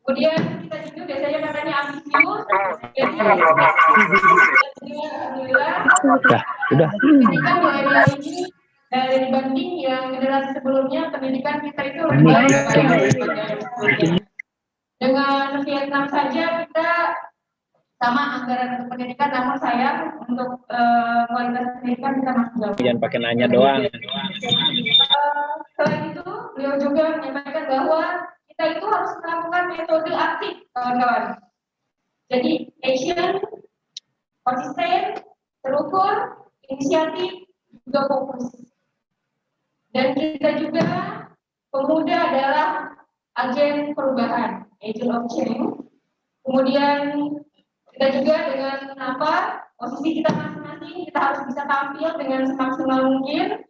B: Kemudian kita juga biasanya katanya ambisius, jadi alhamdulillah
C: Udah.
B: pendidikan milenial ini dari dibanding yang generasi sebelumnya, pendidikan kita itu lebih baik. Dengan Vietnam saja kita sama anggaran untuk pendidikan, namun sayang untuk kualitas pendidikan kita masih jauh.
C: Jangan pakai nanya doang.
B: Selain itu, beliau juga menyampaikan bahwa kita itu harus melakukan metode aktif, kawan-kawan. Jadi, action, konsisten, terukur, inisiatif, juga fokus. Dan kita juga, pemuda adalah agen perubahan, agent of change. Kemudian kita juga dengan posisi kita masing-masing, kita harus bisa tampil dengan semaksimal mungkin,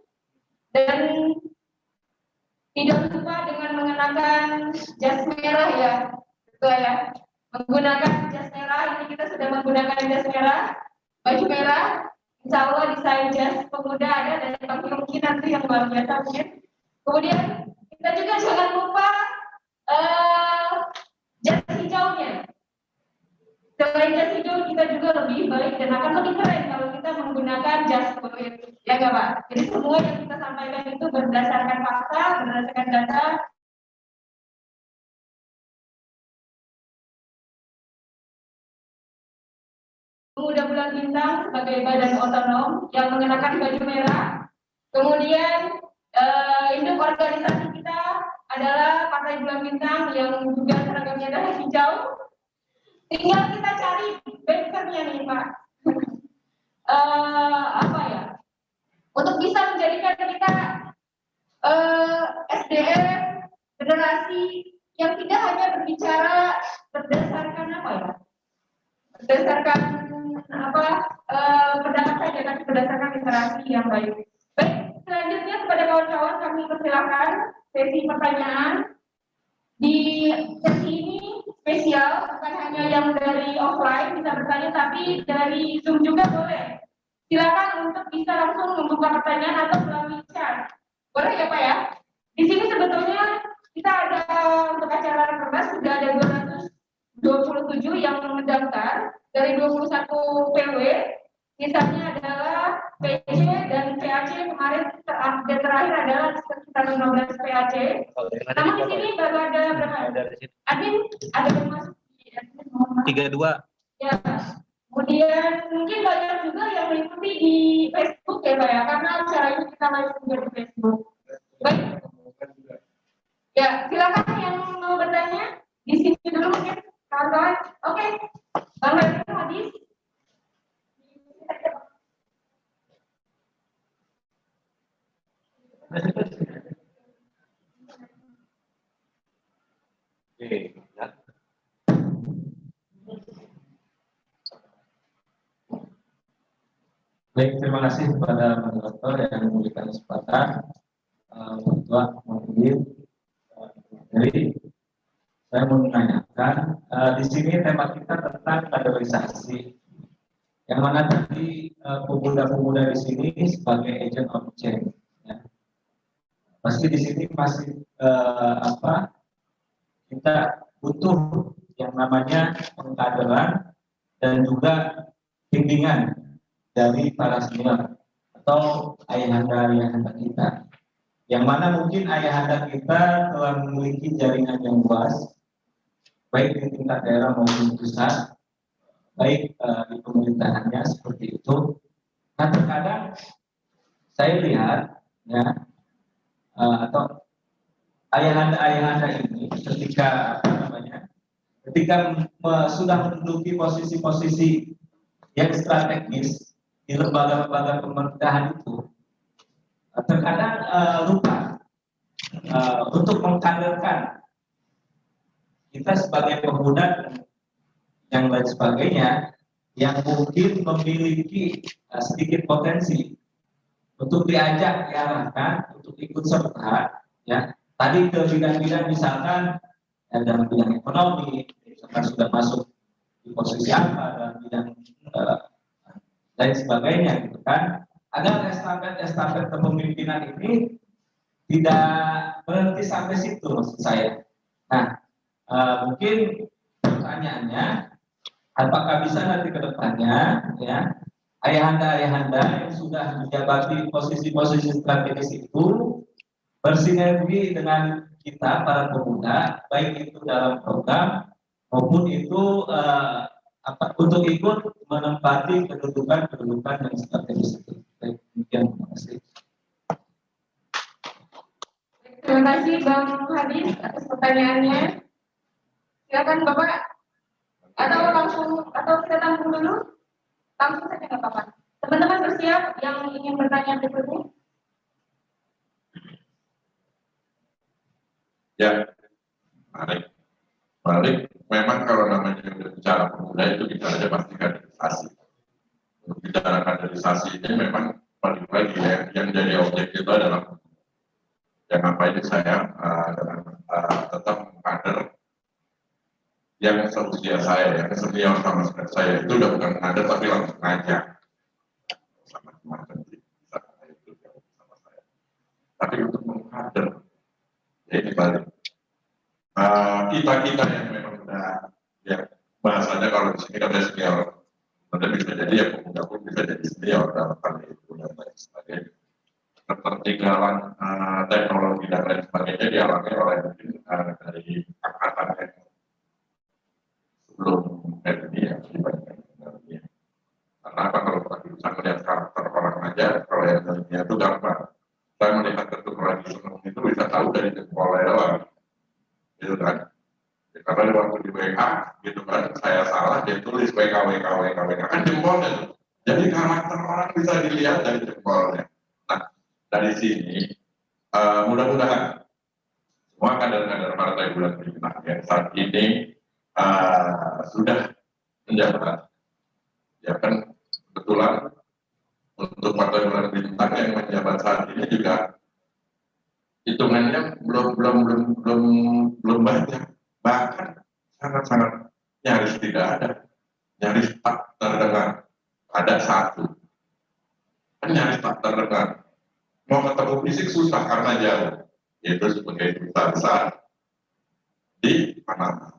B: dan tidak lupa dengan mengenakan jas merah ya, betul ya, menggunakan jas merah. Ini kita sudah menggunakan jas merah, baju merah. Insya Allah desain jas pemuda ada, dan mungkin nanti yang luar biasa mungkin. Kemudian kita juga jangan lupa jas hijaunya. Selain jas hijau, kita juga lebih baik dan akan lebih keren kalau kita menggunakan jas kulit, ya nggak Pak? Jadi semua yang kita sampaikan itu berdasarkan fakta, berdasarkan data. Pemuda Bulan Bintang sebagai badan otonom yang mengenakan baju merah. Kemudian induk organisasi kita adalah Partai Bulan Bintang yang juga seragamnya adalah hijau. Tinggal kita cari bankernya nih Pak. Untuk bisa menjadikan kita SDM generasi yang tidak hanya berbicara berdasarkan berdasarkan pendapat saja, tapi berdasarkan literasi yang baik. Baik, selanjutnya kepada kawan-kawan kami persilakan sesi pertanyaan. Di sesi ini spesial, bukan hanya yang dari offline bisa bertanya, tapi dari Zoom juga boleh. Silakan untuk bisa langsung membuka pertanyaan atau melalui chat. Boleh ya Pak ya? Di sini sebetulnya kita ada untuk acara Rakernas sudah ada 227 yang mendaftar dari 21 PW. Sisanya adalah PC dan PAC, kemarin update terakhir adalah sekitar 15 PAC. Namun di sini baru ada berapa? Admin ada yang masuk di
C: 32.
B: Ya. Kemudian mungkin banyak juga yang mengikuti di Facebook ya Pak ya, karena acara ini kita live juga di Facebook. Baik. Ya, silakan yang mau bertanya di sini dulu mungkin kawan-kawan. Oke. Bang Hadis.
D: Baik, terima kasih kepada moderator yang memberikan kesempatan untuk mengambil dari saya mau menanyakan di sini tema kita tentang kaderisasi, yang mana tadi pemuda-pemuda di sini sebagai agent of change. Ya. Pasti di sini masih kita butuh yang namanya pengkaderan dan juga bimbingan dari para senior atau ayahanda kita, yang mana mungkin ayahanda kita telah memiliki jaringan yang luas, baik di tingkat daerah maupun pusat, baik di pemerintahannya seperti itu. Nah, terkadang saya lihat ya atau ayahanda ini ketika sudah menduduki posisi-posisi yang strategis di lembaga-lembaga pemerintahan itu, terkadang lupa untuk mengkaderkan kita sebagai pemuda yang lain sebagainya yang mungkin memiliki sedikit potensi untuk diajak diarahkan untuk ikut serta ya tadi ke bidang-bidang misalkan dalam bidang ekonomi, misalkan sudah masuk di posisi apa dalam bidang dan sebagainya gitu kan, agar estafet kepemimpinan ini tidak berhenti sampai situ maksud saya. Nah, mungkin pertanyaannya, apakah bisa nanti ke depannya ya ayahanda-ayahanda yang sudah menjabati posisi-posisi strategis itu bersinergi dengan kita para pemuda, baik itu dalam program maupun itu untuk ikut menempati kedudukan yang strategis itu. Baik, demikian, terima kasih.
B: Terima kasih Bang Hadis atas pertanyaannya. Silakan Bapak, atau kita tampung dulu, langsung saja nggak apa-apa. Teman-teman bersiap yang ingin bertanya berikutnya.
A: Ya, balik. Memang kalau namanya bicara pemuda itu bicaranya pasti kaderisasi. Untuk bicara kaderisasi ini memang balik lagi ya, yang jadi objek itu adalah yang apa ini saya tetap kader yang seusia saya, yang senior sama saya itu udah bukan kader tapi langsung ngajak sama teman-teman bisa itu sama saya. Tapi untuk mengkader, ya ini balik. Kita yang memang udah ya bahasanya kalau di sini katanya senior, nanti bisa jadi ya pemuda pun bisa jadi senior dalam hal itu dan lain sebagainya. Ketertinggalan teknologi dan lain sebagainya dialami oleh mungkin dari angkatan yang sebelum ini ya dibandingkan dengan ini. Karena apa kalau kita bisa melihat karakter orang aja, kalau yang dunia itu gampang. Saya melihat keturunan senang itu bisa tahu dari jempolnya doang, gitu kan. Ya, karena waktu di WA gitu kan, saya salah dia tulis WK kan jempolnya. Jadi karakter orang bisa dilihat dari jempolnya. Nah, dari sini mudah-mudahan semua kader-kader Partai Bulan Bintang yang saat ini sudah menjabat, ya kan kebetulan untuk Partai Bulan Bintang yang menjabat saat ini juga hitungannya belum banyak, bahkan sangat nyaris tidak ada, nyaris tak terdengar. Ada satu, kan nyaris tak terdengar. Mau ketemu fisik susah karena jauh, yaitu sebagai duta besar di Panama.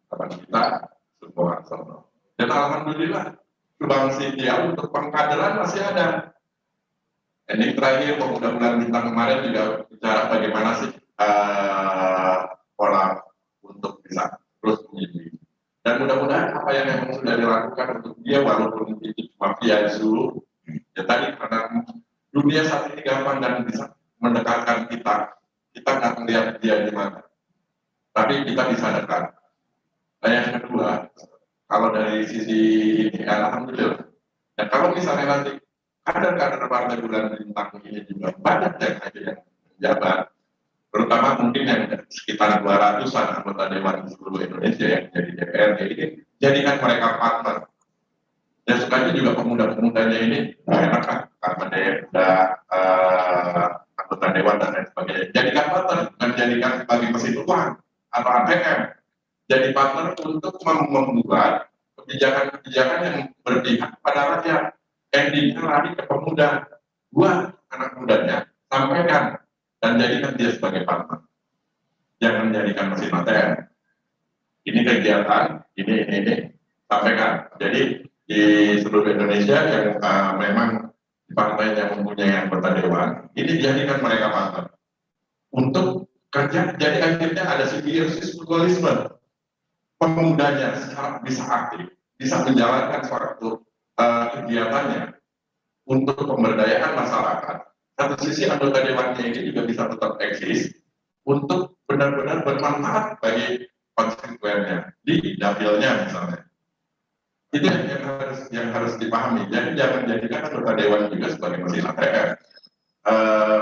A: Kapan kita semua sono. Dan alhamdulillah Bang Sintia untuk pengkaderan masih ada. Ini terakhir pemuda bulan bintang kemarin juga bicara bagaimana sih pola untuk bisa terus menjadi. Dan mudah-mudahan apa yang memang sudah dilakukan untuk dia walaupun itu cuma via dulu, ya tadi karena dunia saat ini gampang dan bisa mendekatkan kita nggak melihat dia di mana, tapi kita bisa dekat. Dan yang kedua, kalau dari sisi ini, alhamdulillah. Dan kalau misalnya nanti kader-kader Partai Bulan Bintang ini juga banyak yang menjabat, terutama mungkin yang sekitar 200-an anggota Dewan di seluruh Indonesia yang jadi DPRD ini, jadikan mereka partner. Dan sukanya juga pemuda-pemudanya ini enak kan, karena dia sudah anggota Dewan dan lain sebagainya. Jadikan partner, bukan jadikan sebagai mesin uang atau ATM. Jadi partner untuk membuat kebijakan-kebijakan yang berpihak pada rakyat. Endingnya lari ke pemuda, buat anak mudanya, sampaikan dan jadikan dia sebagai partner. Jangan menjadikan mesin ATM. Ini kegiatan, ini sampaikan. Jadi di seluruh Indonesia yang memang partai yang mempunyai anggota dewan, ini jadikan mereka partner untuk kerja. Jadi akhirnya ada simbiosis mutualisme. Pemudanya secara bisa aktif, bisa menjalankan suatu kegiatannya untuk pemberdayaan masyarakat. Satu sisi anggota dewannya ini juga bisa tetap eksis untuk benar-benar bermanfaat bagi konstituennya di dapilnya misalnya. Itu yang harus dipahami. Jadi jangan jadikan anggota dewan juga sebagai mesin ATM.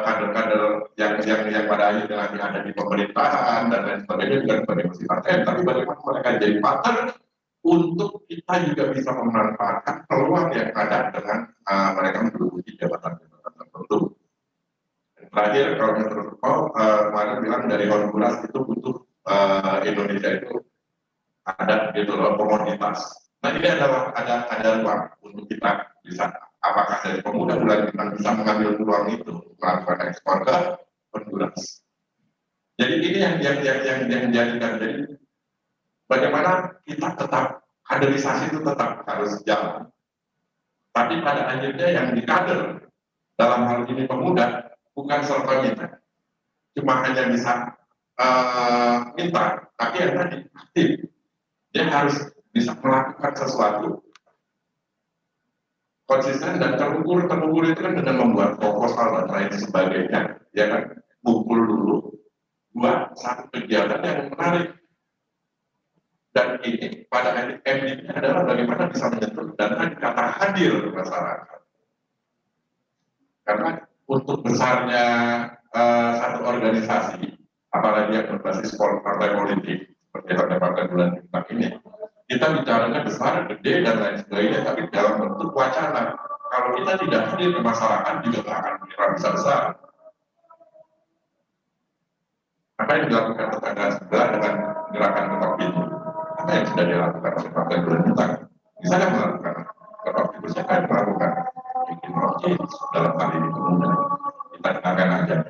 A: Kader-kader yang pada akhirnya nanti ada di pemerintahan dan lain sebagainya bukan sebagai mesin ATM, tapi bagaimana mereka jadi partner untuk kita juga bisa memanfaatkan peluang yang ada dengan mereka menduduki jabatan-jabatan tertentu. Dan terakhir, kalau Mr. Paul kemarin bilang dari Honduras itu butuh Indonesia itu ada gitu loh komoditas. Nah ini ada ruang untuk kita bisa, apakah dari pemuda bulan kita bisa mengambil ruang itu melakukan ekspor ke Honduras. Jadi ini yang menjadikan, jadi bagaimana kita tetap kaderisasi itu tetap harus jalan. Tapi pada akhirnya yang dikader dalam hal ini pemuda bukan serta-merta, cuma hanya bisa minta, tapi yang tadi aktif, dia harus bisa melakukan sesuatu konsisten dan terukur itu kan dengan membuat proposal dan lain sebagainya, ya kan, kumpul dulu, buat satu kegiatan yang menarik. Dan ini pada endingnya adalah bagaimana bisa menyentuh dan kata hadir ke masyarakat. Karena untuk besarnya satu organisasi, apalagi yang berbasis partai politik seperti partai bulan bintang ini, kita bicaranya besar, gede dan lain sebagainya, tapi dalam bentuk wacana. Kalau kita tidak hadir ke masyarakat juga tidak akan kira bisa besar. Apa yang dilakukan tetangga sebelah dengan gerakan ketok pintu? Apa yang sudah dilakukan oleh partai bulan bintang? Bisa kan melakukan ketok pintu, siapa yang melakukan? Bikin roti dalam hal ini pemuda. Kita akan ajar.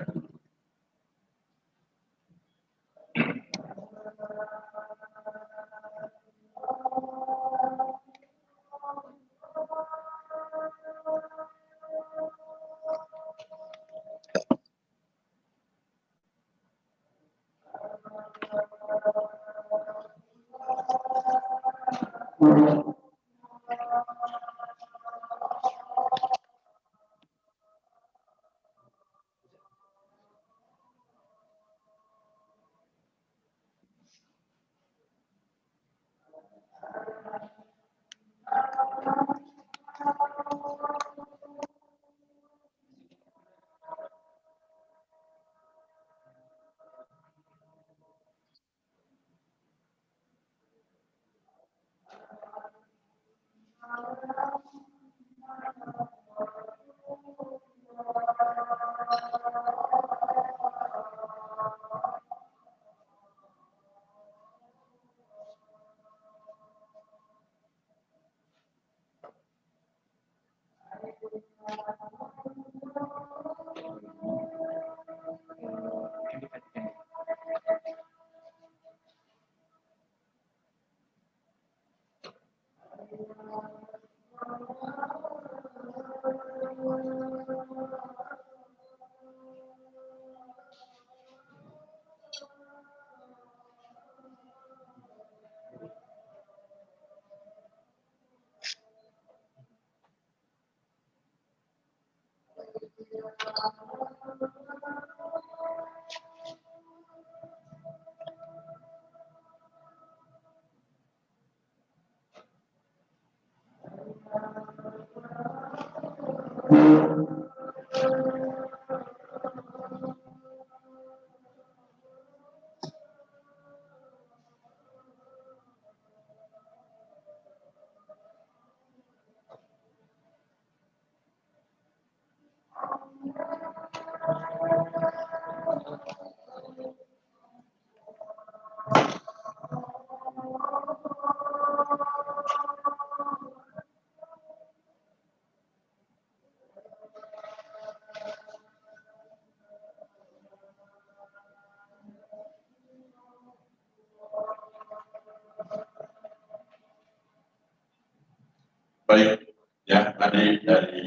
A: Baik, ya tadi dari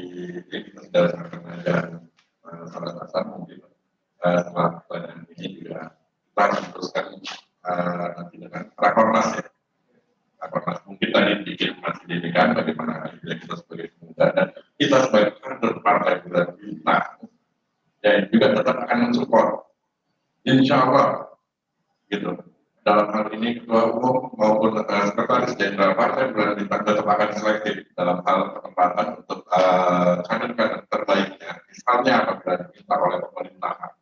A: kita sudah mengajar salah satu mungkin setelah pertanyaan ini juga kita akan teruskan nanti dengan rakornas ya. Rakornas mungkin tadi bikin masih didikan bagaimana kita sebagai pemuda dan kita sebagai kader partai bulan bintang dan juga tetap akan mensupport, insya Allah gitu. Dalam hal ini ketua umum maupun sekretaris jenderal partai bulan bintang tetap akan selektif dalam hal kesempatan untuk kader-kader terbaiknya. Misalnya apabila diminta oleh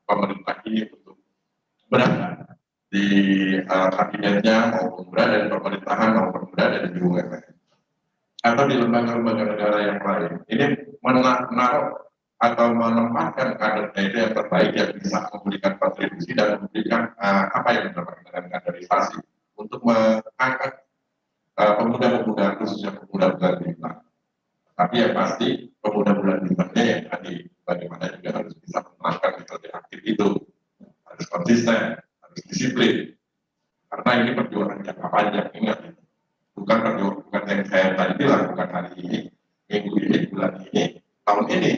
A: pemerintah ini untuk berada di kabinetnya maupun berada di pemerintahan maupun berada di BUMN atau di lembaga-lembaga negara yang lain. Ini menaruh atau menempatkan kadernya itu yang terbaik yang bisa memberikan kontribusi dan memberikan apa yang dinamakan dengan kaderisasi untuk mengangkat pemuda-pemuda khususnya pemuda bulan bintang. Tapi yang pasti pemuda bulan bintangnya yang tadi bagaimana juga harus bisa menerapkan metode aktif itu, harus konsisten, harus disiplin. Karena ini perjuangan jangka panjang, ingat itu. Bukan yang saya tadi bilang, bukan hari ini, minggu ini, bulan ini, tahun ini.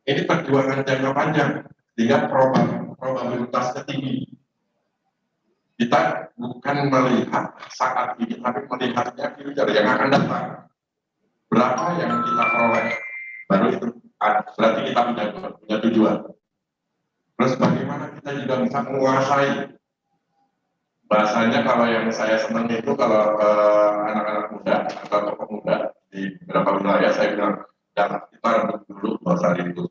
A: Ini perjuangan jangka panjang, sehingga probabilitasnya tinggi. Kita bukan melihat saat ini, tapi melihatnya future yang akan datang. Berapa yang kita peroleh, baru itu berarti kita punya tujuan. Terus bagaimana kita juga bisa menguasai. Bahasanya kalau yang saya senang itu kalau anak-anak muda atau pemuda di beberapa wilayah saya bilang, jangan kita rebut dulu bahasa itu.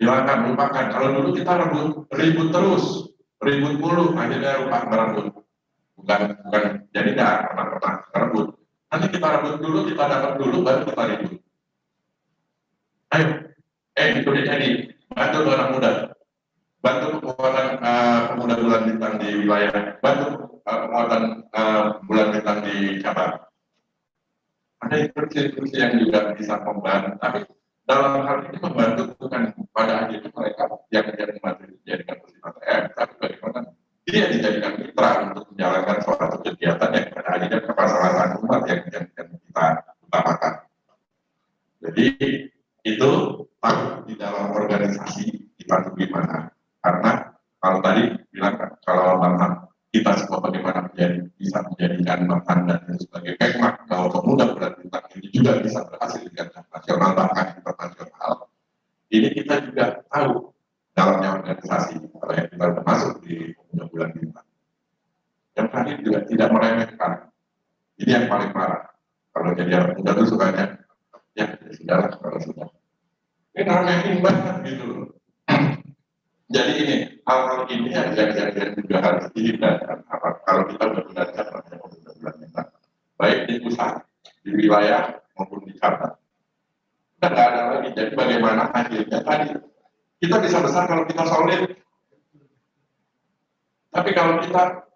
A: Silakan lupakan. Kalau dulu kita ribut terus, ribut mulu, akhirnya lupa merebut. Bukan jadi tidak pernah rebut. Nanti kita rebut dulu, kita dapat dulu, baru kita ribut. Ayo, itu dia ini, bantu anak muda, bantu penguatan pemuda bulan bintang di wilayah, bantu penguatan bulan bintang di cabang. Ada instruksi yang juga bisa membantu, tapi dalam hal ini membantu bukan pada akhirnya mereka yang menjadi materi dijadikan bersifat tapi bagaimana dia dijadikan mitra untuk menjalankan suatu kegiatan yang pada akhirnya kemaslahatan umat yang kita utamakan. Jadi itu tahu di dalam organisasi kita gimana. Karena kalau tadi bilang kalau Bang kita semua bagaimana bisa menjadikan Bang dan sebagai pekmak bahwa pemuda bulan bintang ini juga bisa berhasil dengan nasional bahkan internasional. Ini kita juga tahu dalamnya organisasi kalau yang kita sudah masuk di pemuda bulan bintang. Yang tadi juga tidak meremehkan. Ini yang paling parah. Kalau jadi anak muda itu sukanya ya sudah kalau sudah. Ini remehin banget gitu loh. Jadi ini hal-hal ini yang juga harus dihindarkan. Kalau kita benar-benar pada pemuda bulan bintang, baik di pusat, di wilayah maupun di cabang. Kita nggak ada lagi. Jadi bagaimana akhirnya tadi kita bisa besar kalau kita solid. Tapi kalau kita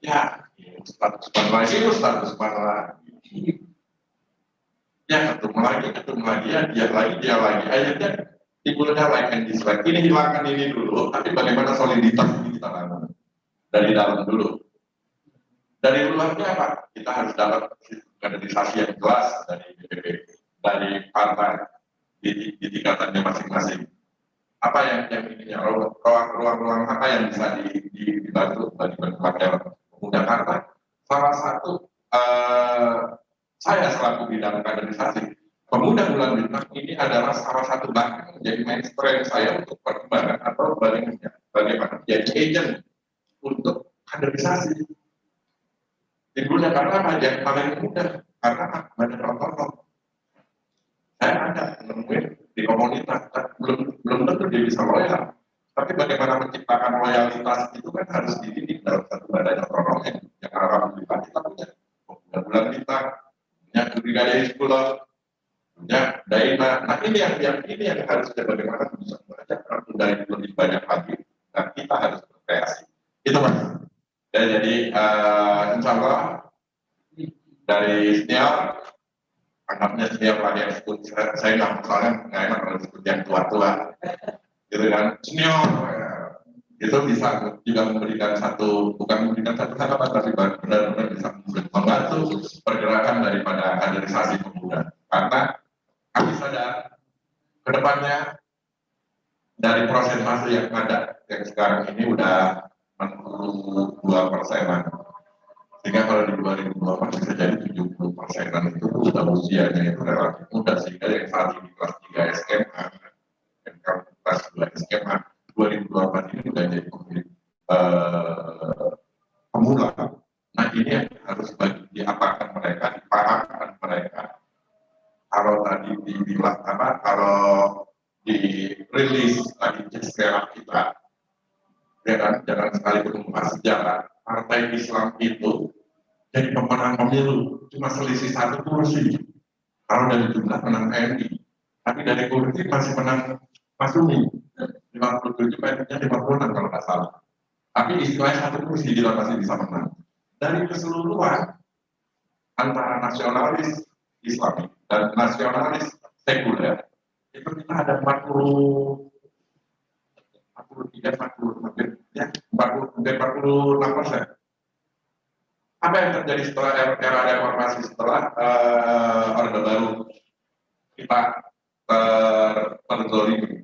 A: ya status lagi. Ya ketemu lagi, ya dia lagi. Akhirnya timbulnya like and dislike. Ini hilangkan ini dulu, tapi bagaimana soliditas ini kita bangun dari dalam dulu. Dari luarnya apa? Kita harus dapat kaderisasi yang jelas dari BPP, dari partai di tingkatannya masing-masing. Apa yang ininya, ruang-ruang apa yang bisa dibantu bagi berbagai pemuda karena salah satu saya selaku bidang kaderisasi pemuda bulan bintang ini adalah salah satu bahkan menjadi mainstream saya untuk perkembangan atau bagaimana menjadi agent untuk kaderisasi. Timbulnya karena apa? Yang paling mudah karena banyak contoh. Saya ada menemukan di komunitas, belum tentu dia bisa loyal. Tapi bagaimana menciptakan loyalitas itu kan harus dididik dalam satu badan otonom yang alhamdulillah kita punya bulan bintang, punya Brigade Hizbullah, punya Daima. Nah ini yang harus kita bagaimana bisa mengajak orang dari lebih banyak lagi. Dan kita harus berkreasi. Itu mas. Jadi insya Allah dari senior, anggapnya senior lagi yang sebut saya nggak soalnya nggak enak kalau disebut yang tua-tua, gitu kan senior itu bisa juga memberikan bukan memberikan satu harapan tapi benar-benar bisa membantu pergerakan daripada kaderisasi pemuda. Karena kami sadar kedepannya dari prosentase yang ada yang sekarang ini udah 62%, sehingga kalau di 2024 bisa jadi 70%-an itu sudah usianya itu relatif muda, sehingga yang saat ini kelas 3 SMA dan kelas 2 SMA 2024 ini sudah jadi pemula. Nah ini yang harus diapakan mereka, dipahamkan mereka. Kalau tadi dibilang kalau dirilis tadi sejarah kita, ya kan, jangan sekali berubah sejarah. Partai Islam itu jadi pemenang pemilu cuma selisih 1 kursi. Kalau dari jumlah menang TNI, tapi dari kursi masih menang Mas Umi 57 PNI-nya 56 kalau nggak salah. Tapi istilahnya 1 kursi dia masih bisa menang. dari keseluruhan antara nasionalis Islami dan nasionalis sekuler itu kita ada 46%. Apa yang terjadi setelah era reformasi, setelah Orde Baru kita terzolimi,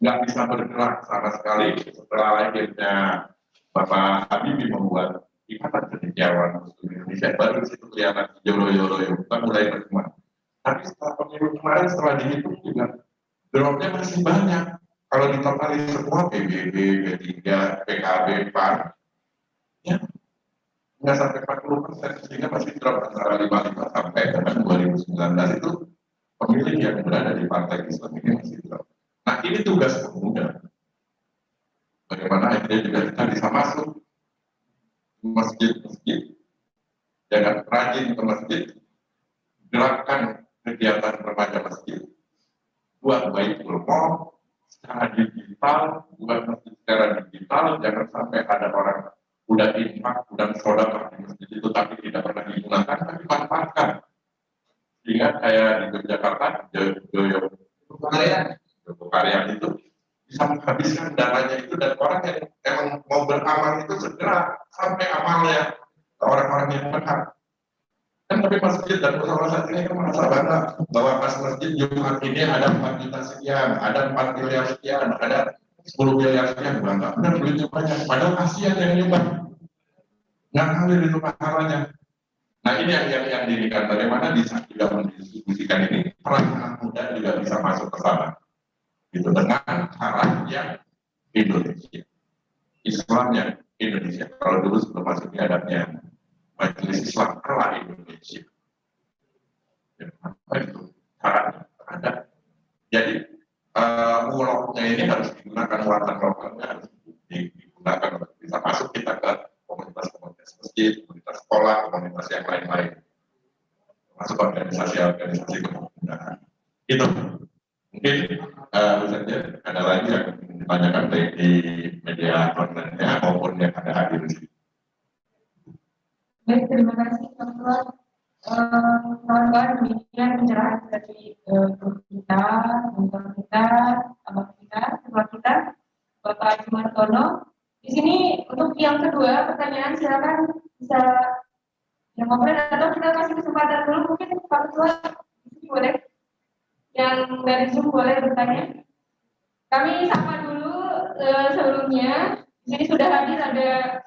A: nggak bisa bergerak sama sekali setelah lahirnya Bapak Habibie membuat Ikatan Cendekiawan Muslim Indonesia, baru di situ kelihatan yoro-yoro kita mulai berkembang. Tapi setelah pemilu kemarin, setelah dihitung juga dropnya masih banyak. Kalau ditotali semua PBB, P3, PKB, PAN, ya nggak sampai 40%, sehingga masih drop antara 55 sampai dengan 2019 itu pemilih yang berada di partai Islam ini masih drop. Nah ini tugas pemuda. Bagaimana akhirnya juga kita bisa masuk masjid-masjid, jangan rajin ke masjid, gerakkan kegiatan remaja masjid, buat baik mall secara digital, buat masjid secara digital, jangan sampai ada orang udah infak, udah sedekah di masjid itu tapi tidak pernah digunakan, tapi manfaatkan. Sehingga kayak di Yogyakarta, Jogokaryan itu bisa menghabiskan dananya itu, dan orang yang emang mau beramal itu segera sampai amalnya ke orang-orang yang benar. Kan tapi masjid dan musola saat ini kan merasa bangga bahwa pas masjid Jumat ini ada 4 juta sekian, ada 4 miliar sekian, ada 10 miliar sekian, bangga. Benar duitnya banyak, padahal kasihan yang nyumbang, nggak ngalir itu pahalanya. Nah ini yang dirikan, bagaimana bisa juga mendistribusikan ini, peran anak muda juga bisa masuk ke sana. Itu dengan cara yang Indonesia, Islamnya Indonesia. Kalau dulu sebelum masuk adabnya Majelis Islam ala Indonesia. Ya, apa itu caranya? Ada. Jadi muloknya ini harus digunakan, warna lokalnya harus digunakan untuk bisa masuk kita ke komunitas-komunitas masjid, komunitas sekolah, komunitas yang lain-lain, masuk organisasi-organisasi kepemudaan. Itu mungkin saja ada lagi yang ditanyakan baik di media online-nya maupun yang ada hadir di sini.
B: Baik, terima kasih Bapak. Kawan-kawan, demikian pencerahan dari guru kita, mentor kita, abang kita, ketua kita, Bapak Jumartono. Di sini untuk yang kedua pertanyaan silakan bisa yang ngobrol atau kita kasih kesempatan dulu, mungkin Pak Ketua boleh, yang dari Zoom boleh bertanya. Kami sapa dulu sebelumnya. Di sini sudah hadir ada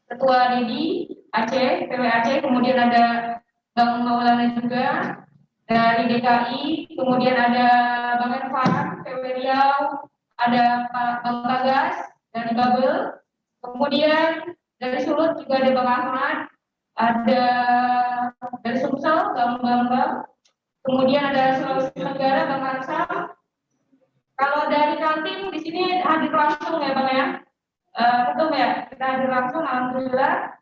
B: Ketua Dedi Aceh, PW Aceh, kemudian ada Bang Maulana juga dari DKI, kemudian ada Bang Irfan, PW Riau, ada Pak Bang Bagas dari Babel, kemudian dari Sulut juga ada Bang Ahmad, ada dari Sumsel Bang Bambang, kemudian ada Sulawesi Tenggara Bang Arsam. Kalau dari Kaltim di sini hadir langsung ya Bang ya. Betul ya, kita hadir langsung, alhamdulillah.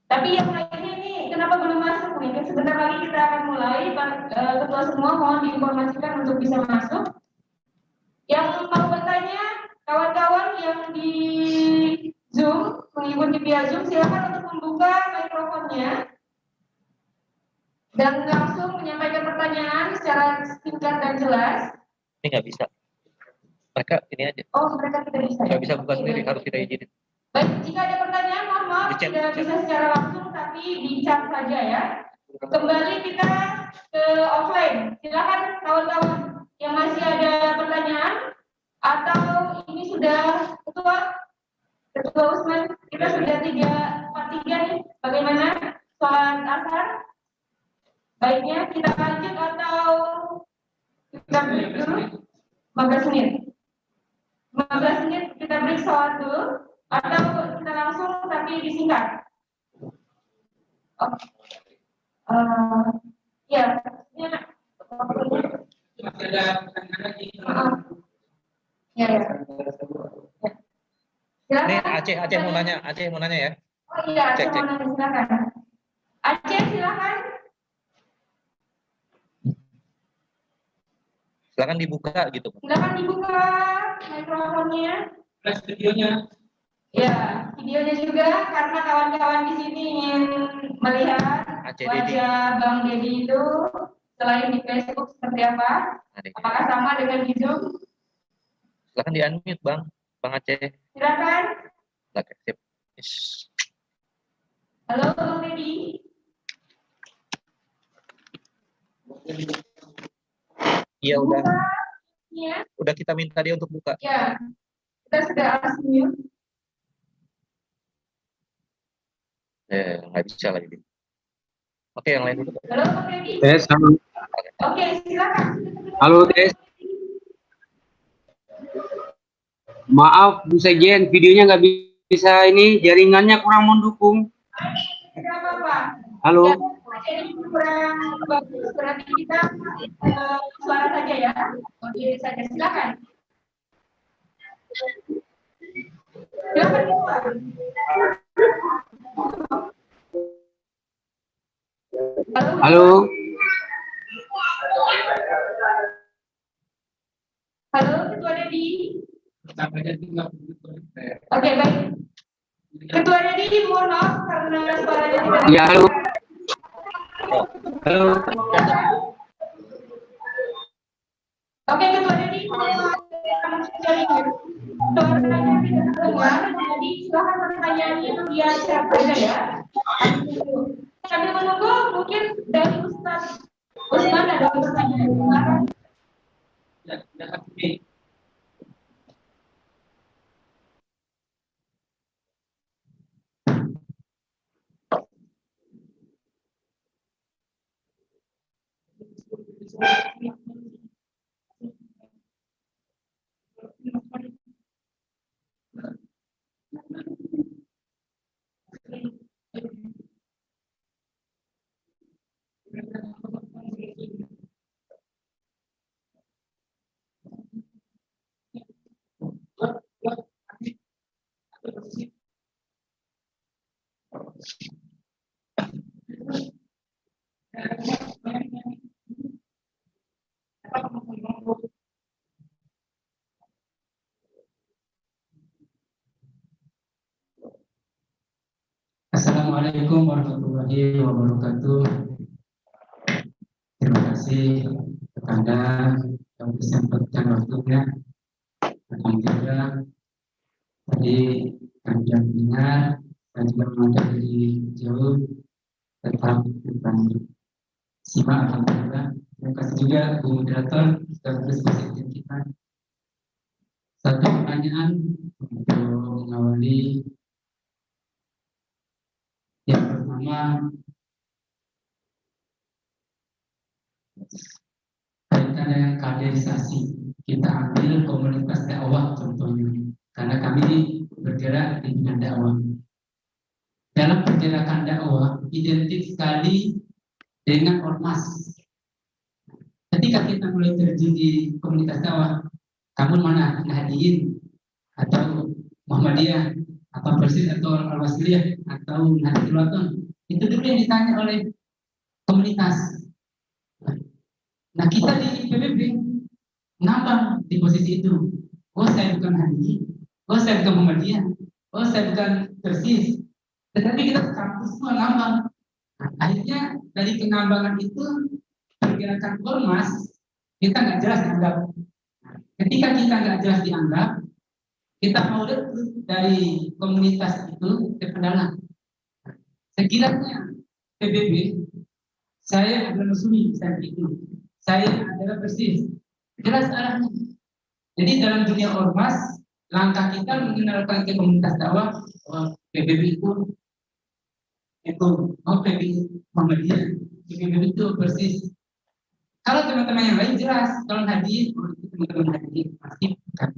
B: Tapi yang lainnya ini kenapa belum masuk nih? Sebentar lagi kita akan mulai. Ketua semua mohon diinformasikan untuk bisa masuk. Yang mau bertanya, kawan-kawan yang di Zoom, mengikuti via Zoom, silakan untuk membuka mikrofonnya dan langsung menyampaikan pertanyaan secara singkat dan jelas.
C: Ini nggak bisa. Mereka ini aja.
B: Oh, mereka tidak bisa.
C: Nggak bisa buka sendiri, harus kita izinin.
B: Baik, jika ada pertanyaan, mohon maaf tidak bisa secara langsung, tapi di chat saja ya. Kembali kita ke offline. Silakan kawan-kawan yang masih ada pertanyaan atau ini sudah Ketua Usman, kita sudah 3/4 nih. Bagaimana sholat asar? Baiknya kita lanjut atau kita break dulu? 15 menit. 15 menit kita break sholat dulu. Atau kita langsung tapi disingkat. Ya, ya. Ya, ya.
C: Ini Aceh mau nanya, ya.
B: Oh iya, Aceh mau nanya, silakan. Aceh silakan.
C: Silakan dibuka gitu.
B: Silakan dibuka mikrofonnya.
E: Flash videonya.
B: Ya, videonya juga karena kawan-kawan di sini ingin melihat
C: Aceh Dedi.
B: wajah Bang Dedi itu selain di Facebook seperti apa? Apakah sama dengan di Zoom?
C: Silahkan di unmute Bang Aceh.
B: Silakan.
C: Silakan. Sip. Yes.
B: Halo Bang Dedi.
C: Iya udah.
B: Buka. Ya.
C: Udah kita minta dia untuk buka.
B: Ya. Kita sudah unmute.
C: Nggak bisa lagi. Oke, yang lain dulu.
B: Halo Bang Dedi.
E: Tes, halo.
B: Oke, silakan.
E: Halo, tes. Maaf, Bu Sejen, videonya nggak bisa ini, jaringannya kurang mendukung.
B: Tidak apa-apa.
E: Halo.
B: Ya, jadi kurang bagus, berarti kita suara saja ya. Oke, saja silakan. Silakan keluar.
E: Halo.
B: Halo, Ketua Dedi. Oke, baik. Ketua Dedi, mohon maaf karena suaranya tidak.
E: Ya, halo. Halo.
B: Oke, Ketua Dedi, mohon maaf suaranya tidak terdengar. Jadi silakan pertanyaannya dia share saja ya. Sambil menunggu, mungkin dari Ustaz Usman ada pertanyaan.
F: Assalamualaikum warahmatullahi wabarakatuh. Terima kasih kepada yang disempatkan waktunya. Dan juga tadi kami dengar dan juga mengajar dari jauh tetap kami simak alhamdulillah. Terima kasih juga Bu Moderator sudah berdiskusi kita. Satu pertanyaan untuk mengawali. Yang pertama, kaitan dengan kaderisasi. Kita ambil komunitas dakwah contohnya, karena kami bergerak di bidang dakwah. Dalam pergerakan dakwah, identik sekali dengan ormas. Ketika kita mulai terjun di komunitas dakwah, kamu mana? Nahdien atau Muhammadiyah atau Persis atau Al-Wasliyah atau Nahdlatul Wathon. Itu dulu yang ditanya oleh komunitas. Nah, kita di PBB ngambang di posisi itu. Oh, saya bukan Nahdien, oh saya bukan Muhammadiyah, oh saya bukan Persis. Tetapi kita kampus semua ngambang. Nah, akhirnya dari pengambangan itu pergerakan ormas kita nggak jelas dianggap. Ketika kita nggak jelas dianggap, kita mau rekrut dari komunitas itu ke pedalaman. Sekiranya PBB, saya adalah Muslim saat itu, saya adalah Persis, jelas arahnya. Jadi dalam dunia ormas, langkah kita mengenalkan ke komunitas dakwah, PBB itu PBB Muhammadiyah, PBB itu Persis. Kalau teman-teman yang lain jelas, kalau hadir, itu teman-teman hadir pasti bukan.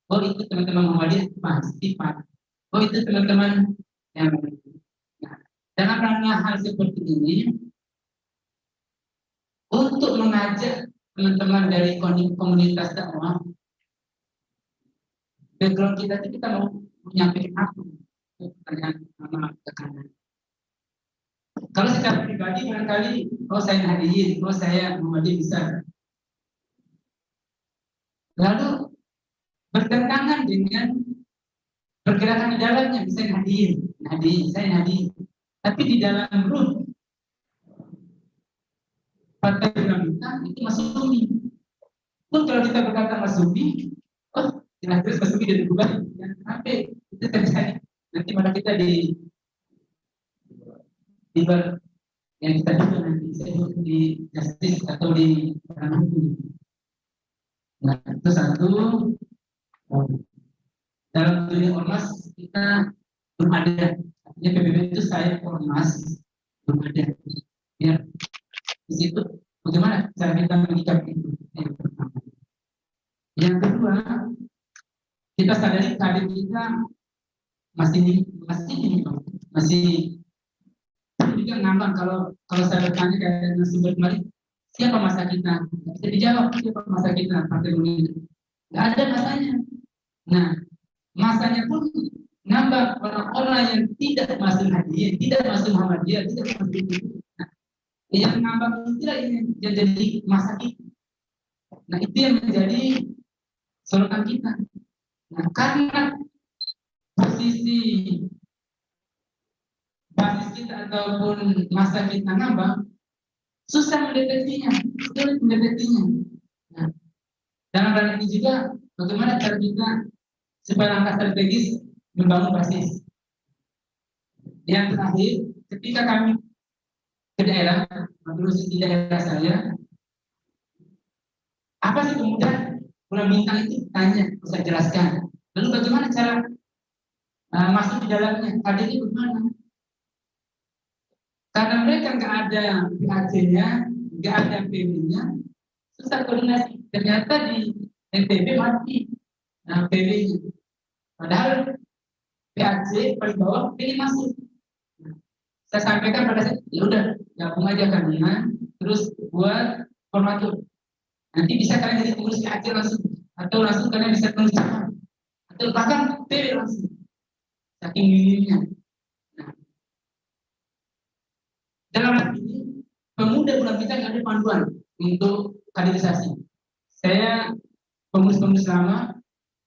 F: Oh itu teman-teman Muhammadiyah pasti Pak. Oh itu teman-teman yang nah, dalam rangka hal seperti ini untuk mengajak teman-teman dari komunitas dakwah, background kita itu kita mau menyampaikan apa? Pertanyaan sama tekanan. Kalau secara pribadi barangkali, oh saya Nahdien, oh saya Muhammadiyah bisa. Lalu bertentangan dengan pergerakan di dalamnya, misalnya Nahdien, saya Nahdien. Tapi di dalam grup Partai Bulan Bintang itu Masyumi. Pun kalau kita berkata Masyumi, oh jelas-jelas Masyumi dari berubah. Yang sampai itu terjadi nanti pada kita di yang kita juga nanti sebut di justice atau di ranah hukum. Nah, itu satu. Dalam dunia ormas kita belum ada. Artinya PBB itu saya ormas belum ada. Ya, di situ bagaimana cara kita menyikapi itu? Yang pertama. Yang kedua, kita sadari kader kita masih juga ngambang. Kalau saya bertanya kayak sumber kemarin, siapa masa kita? Bisa dijawab siapa masa kita Partai Bulan. Nggak ada masanya. Nah, masanya pun nambah orang-orang yang tidak masuk Nahdien, tidak masuk Muhammadiyah, tidak masuk itu. Nah, yang nambah itulah yang jadi masa kita. Nah, itu yang menjadi sorotan kita. Nah, karena posisi basis kita ataupun masa kita nambah, susah mendeteksinya, sulit mendeteksinya. Nah, dalam hal ini juga bagaimana cara kita supaya langkah strategis membangun basis. Yang terakhir, ketika kami ke daerah, berusaha di daerah saya, apa sih kemudian Bulan Bintang itu tanya, saya jelaskan. Lalu bagaimana cara masuk di dalamnya? Adanya bagaimana? Karena mereka nggak ada PAC-nya, nggak ada PB-nya, susah koordinasi. Ternyata di NTB mati PB-nya. Padahal PAC paling bawah pengen masuk. Saya sampaikan pada saya, ya udah gabung aja kalian, terus buat formatur. Nanti bisa kalian jadi pengurus PAC langsung, atau langsung kalian bisa tulis cabang, atau bahkan PB langsung. Saking minimnya. Nah, dalam hal ini pemuda Bulan Bintang ada panduan untuk kaderisasi. Saya pengurus-pengurus lama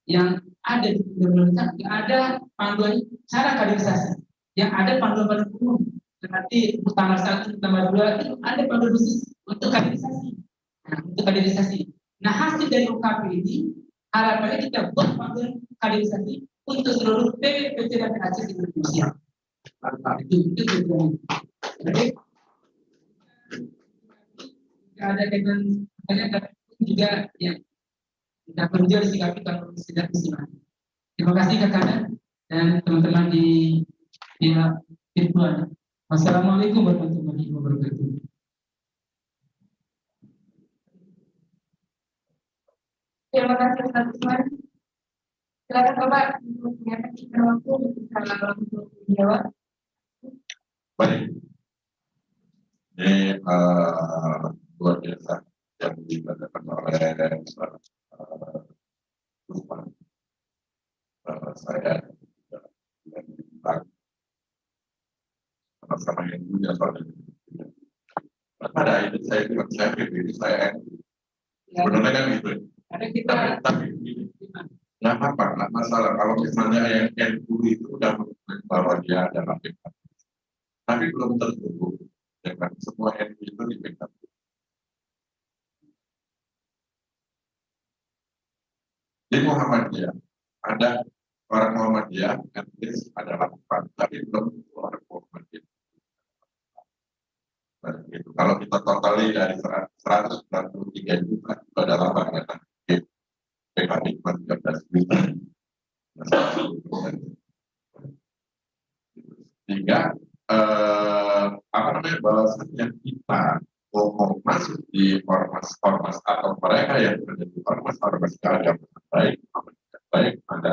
F: yang ada di Bulan Bintang ada panduan cara kaderisasi. Yang ada panduan umum. Berarti utama 1, utama 2 itu ada panduan khusus untuk kaderisasi. Nah, untuk kaderisasi. Nah, hasil dari UKP ini harapannya kita buat panduan kaderisasi untuk seluruh PB, PC dan PAC di Indonesia. Itu tujuannya. Jadi ada dengan juga yang kita perlu disikapi kalau tidak disimpan. Terima kasih kakak dan teman-teman di virtual. Wassalamualaikum warahmatullahi wabarakatuh.
B: Terima kasih Ustaz Usman. Silakan Bapak untuk menyampaikan waktu untuk menjawab.
A: Baik. Ini luar biasa yang dilakukan oleh Usman. Saya sama-sama yang punya soal ini. Pada itu saya bilang saya pribadi saya sebenarnya kan gitu.
F: Ada kita
A: Tapi nggak apa-apa, nggak masalah. Kalau misalnya yang NU itu udah mengklaim bahwa dia adalah PKB, tapi belum tentu ya kan semua NU itu di PKB. Di Muhammadiyah ada orang Muhammadiyah, etnis adalah 4, tapi belum orang Muhammadiyah. Nah, gitu. Kalau kita totali dari 193 juta itu adalah banyaknya PKB 13 juta. Sehingga bahwasannya kita mau masuk di ormas atau mereka yang berada di ormas yang baik ada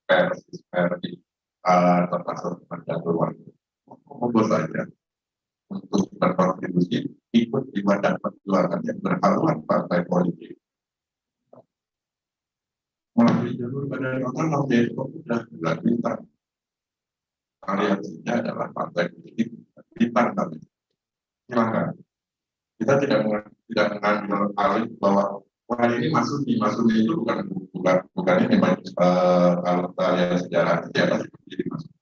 A: persis termasuk penjatuhan monggo saja untuk berkontribusi ikut di badan perjuangan yang berhaluan partai politik melalui jalur badan otonom yaitu sudah Bulan Bintang. Aliansinya adalah partai politik Bintang kami. Silakan. Kita tidak mengambil alih bahwa wah ini masuk itu bukan bukannya memang kalau kita lihat sejarah sejarah jadi masuk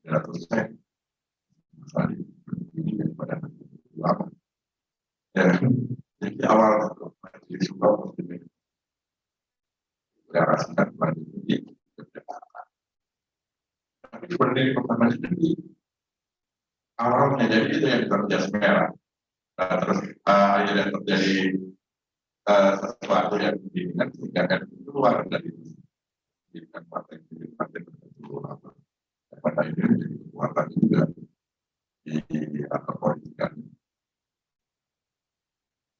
A: 300 misalnya ini daripada lama ya. Jadi awal jadi suka deklarasikan pada ini tapi berdiri pertama jadi awalnya jadi itu yang terjadi merah. Nah, terus akhirnya terjadi sesuatu yang diinginkan sehingga kan keluar dari partai tertentu pada ini menjadi kekuatan juga di atau politikan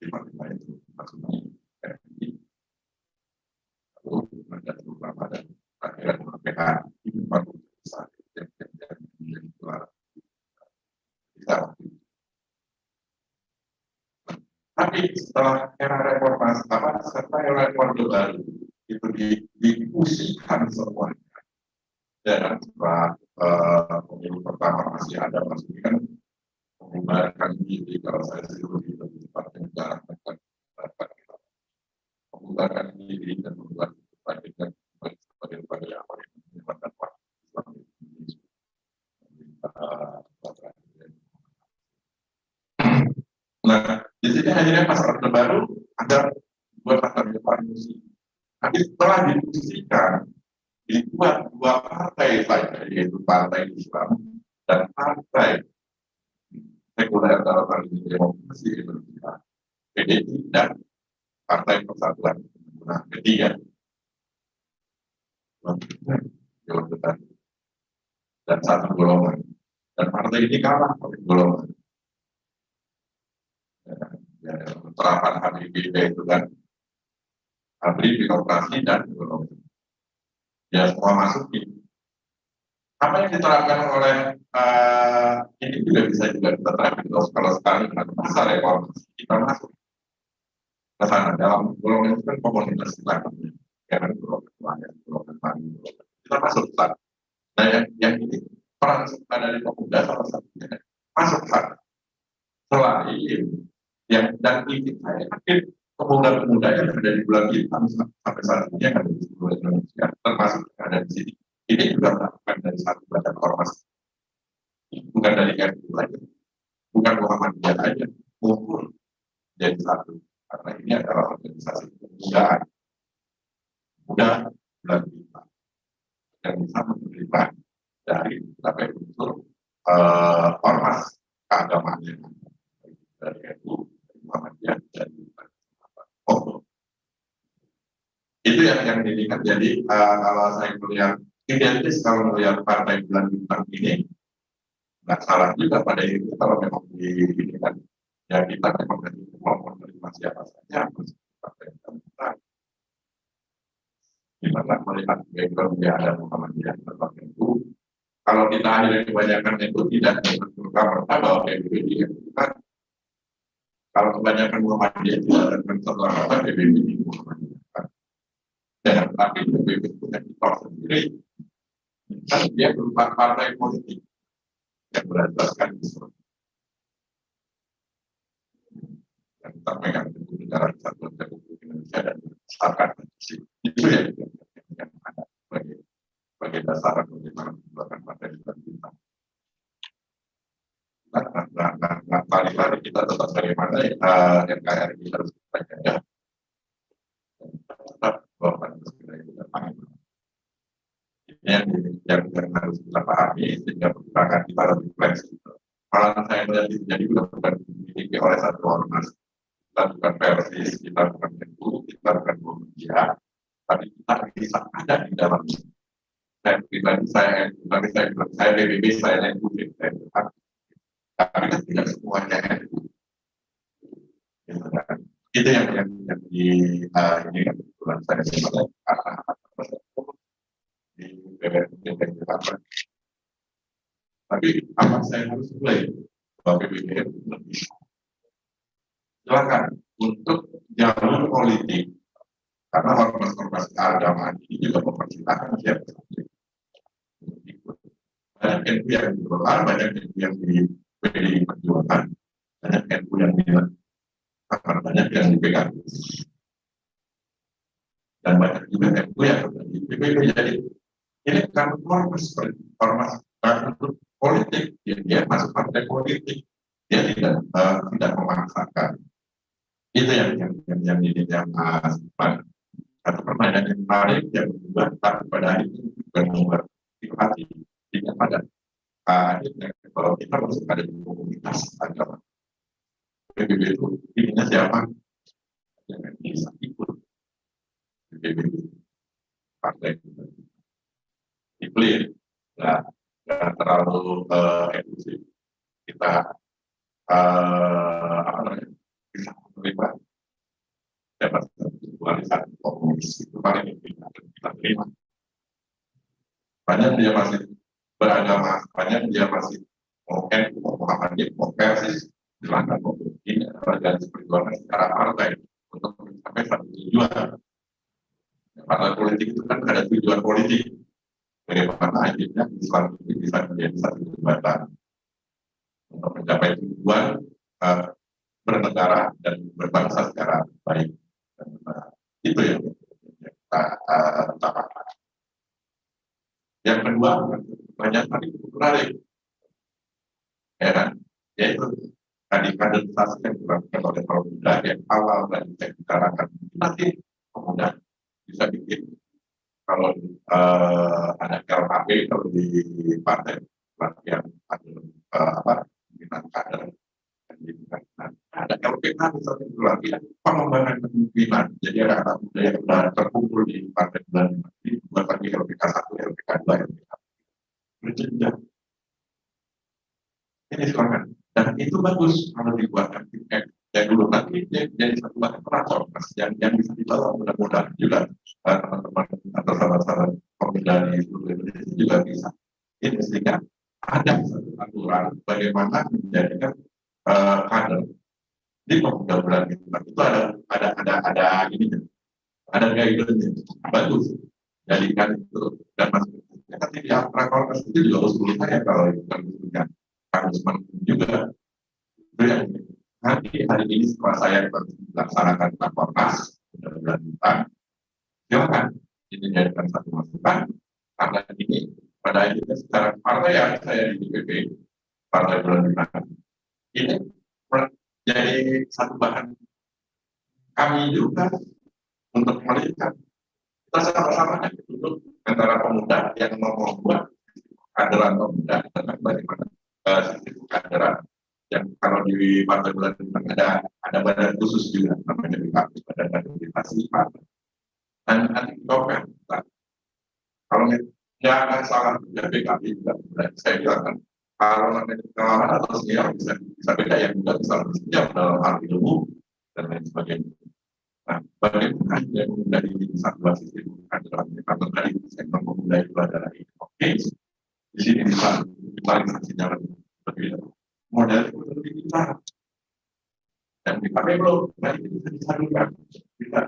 A: di mana itu maksudnya lalu ada beberapa dan akhirnya PH ini baru besar yang menjadi keluar bisa. Tapi setelah era reformasi setelah era orde baru itu difusikan semuanya dan setelah pemilu pertama masih ada masukan membubarkan diri kalau saya suruh di tempat negara membubarkan diri dan membuat perbandingan sebagai apa yang menyebabkan waktu nah, di sini akhirnya pas orde baru ada dua pasar depan musik. Tapi setelah didiskusikan, dibuat dua partai saja, yaitu Partai Islam dan Partai Sekuler atau Partai Demokrasi Indonesia, PDI dan Partai Persatuan Pembangunan ketiga. Dan satu golongan. Dan partai ini kalah oleh golongan. Penerapan HBB itu kan HBB birokrasi dan golongan. Ya semua masuk ini. Apa yang diterapkan oleh ini juga bisa juga diterapkan kalau sekali ada masa reformasi kita masuk ke sana dalam golongan itu kan komunitas kita kan golongan lain, golongan tani, kita masuk ke sana. Nah yang ini peran serta dari pemuda salah satunya masuk ke sana. Selain yang dan ini saya yakin pemuda-pemuda yang ada di bulan Bintang sampai saat ini yang ada di seluruh Indonesia termasuk yang ada di sini ini juga melakukan dari satu badan ormas, bukan dari RU aja, bukan Muhammadiyah aja, kumpul jadi satu karena ini adalah organisasi kepemudaan muda bulan Bintang yang bisa menerima dari berbagai unsur ormas keagamaan yang dari RU, Muhammadiyah dan itu yang dilihat. Jadi kalau saya melihat identis kalau melihat partai bulan Bintang ini nggak salah juga pada itu kalau memang di kan ya kita memang mau menerima siapa saja partai Bintang. Kita melihat background dia ada Muhammadiyah berbagai itu. Kalau kita akhirnya kebanyakan itu tidak menentukan bahwa PBB dilakukan. Kalau kebanyakan Muhammadiyah itu akan setelah apa PBB di Muhammadiyah. Dan tapi PBB punya kitab sendiri. Kan dia berupa partai politik yang berdasarkan Islam. Yang kita pegang teguh negara Kesatuan Republik Indonesia dan berdasarkan itu yang ada sebagai dasar bagaimana menggunakan partai Bintang. Nah, tadi kita tetap bagaimana NKRI harus kita jaga. Tetap bahwa itu datang. Yang harus kita pahami sehingga pergerakan kita lebih fleksibel. Malah saya melihat itu jadi bukan dimiliki oleh satu ormas. Kita bukan Persis, kita bukan NU, kita bukan Muhammadiyah, tapi kita bisa ada di dalamnya. Saya pribadi, saya PBB, saya NU, tapi kan tidak semuanya NU. Itu yang di ini kan kebetulan saya sebagai di PBB apa. Tapi apa saya harus mulai bahwa PBB lebih silakan untuk jalur politik karena ormas-ormas keagamaan ini juga mempersilahkan siapa saja untuk ikut. Banyak NU yang di Golkar, banyak NU yang di PDI Perjuangan, banyak NU yang di banyak yang dipegang. dan banyak juga MU yang ada di PBB. Jadi ini kan ormas untuk politik, dia masuk partai politik, dia tidak memaksakan. Itu yang ini yang satu pertanyaan yang menarik yang juga pada hari ini bukan membuat hati tidak pada akhirnya kalau kita masuk ada di komunitas agama PBB itu ininya siapa yang bisa ikut PBB partai clear nggak terlalu eksklusif kita apa namanya bisa menerima dapat warisan komunis itu paling kita terima. Banyak dia masih beragama, banyak dia masih mau Muhammadiyah, mau Persis, silahkan mau ini adalah garis perjuangan secara partai untuk mencapai satu tujuan. Partai politik itu kan ada tujuan politik. Bagaimana akhirnya Islam itu bisa menjadi satu jembatan untuk mencapai tujuan bernegara dan berbangsa secara baik. Itu yang kita utamakan. Yang kedua, banyak tadi menarik, ya kan? Yaitu tadi kaderisasi yang dilakukan oleh pemuda yang awal tadi saya bicarakan. Nanti pemuda bisa bikin kalau ada KLHP kalau di partai yang ada pimpinan kader. Ada LPK misalnya itu lagi pengembangan kepemimpinan. Jadi ada anak muda yang sudah terkumpul di partai bulan ini buat lagi LPK 1, LPK 2, LPK berjenjang. Ini silakan. Dan itu bagus kalau dibuatkan yang dulu nanti jadi satu bahan pelacor yang bisa dibawa mudah-mudahan juga teman-teman atau sahabat-sahabat pemuda di seluruh Indonesia juga bisa. Ini sehingga ada satu aturan bagaimana menjadikan kader di pemuda bulan itu ada ini ada guidance bagus jadikan itu dan masuk nanti di rakornas itu juga usul saya kalau itu kan Kang juga itu yang nanti hari ini setelah saya melaksanakan rakornas bulan depan silakan ini jadikan satu masukan karena ini pada akhirnya secara partai yang saya di DPP partai bulan depan ini jadi satu bahan kami juga untuk melihat kita sama-sama duduk antara pemuda yang mau membuat kaderan pemuda dan bagaimana sistem kaderan yang kalau di partai bulan bintang ada badan khusus juga namanya BKP badan akreditasi partai dan nanti kita kalau nggak salah juga BKP juga saya bilang kan kalau namanya pengalaman atau senior bisa beda yang juga bisa senior dalam hal ilmu dan lain sebagainya. Nah, bagaimana yang memudah ini satu basis itu adalah karena tadi segmen pemuda itu adalah ini. Oke, di sini digitalisasinya lebih model itu lebih besar dan BKP belum tadi bisa disalurkan bisa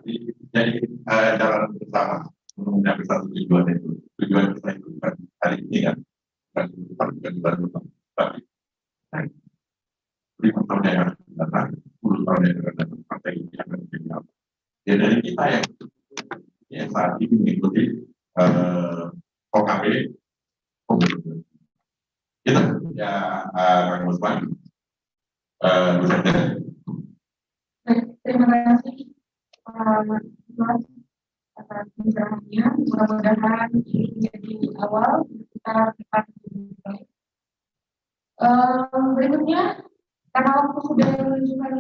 A: jadi jalan bersama untuk mencapai satu tujuan itu kita itu kan hari ini kan bukan baru tapi 5 tahun yang akan datang 10 tahun yang akan datang partai ini akan menjadi apa ya dari kita yang saat ini mengikuti OKP kita ya Kang Musman
B: terima kasih Mas atas pencerahannya. Mudah-mudahan ini menjadi awal kita cepat baik. Berikutnya karena waktu sudah menunjukkan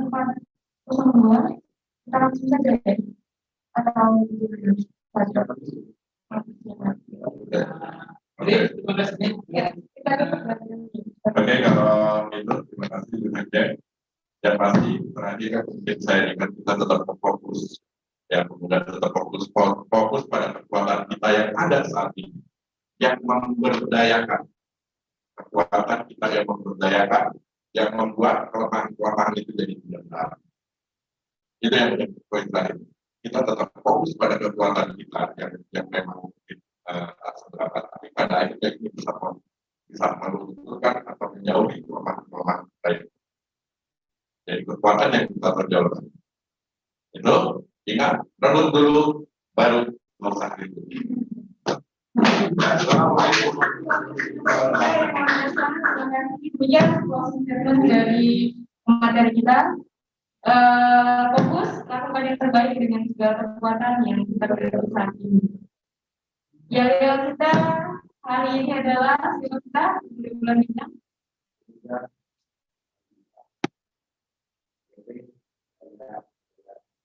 B: 4:02 kita langsung saja ya atau saja.
F: Terima kasih.
A: Oke, kalau itu terima kasih saja. Yang pasti terakhir kan mungkin saya ingat kita tetap fokus ya kemudian tetap fokus pada kekuatan kita yang ada saat ini yang memberdayakan kekuatan kita yang memberdayakan yang membuat kelemahan itu jadi benar. Itu yang menjadi poin terakhir. Kita tetap fokus pada kekuatan kita yang memang mungkin seberapa tapi pada akhirnya ini bisa melunturkan atau menjauhi kelemahan lain. Jadi kekuatan yang kita terjauhkan itu ingat renung dulu baru selesai itu. Assalamualaikum.
B: Punya closing statement dari materi kita. Fokus lakukan yang terbaik dengan segala kekuatan yang kita miliki saat ini. Yel kita hari ini adalah kita di bulan bintang.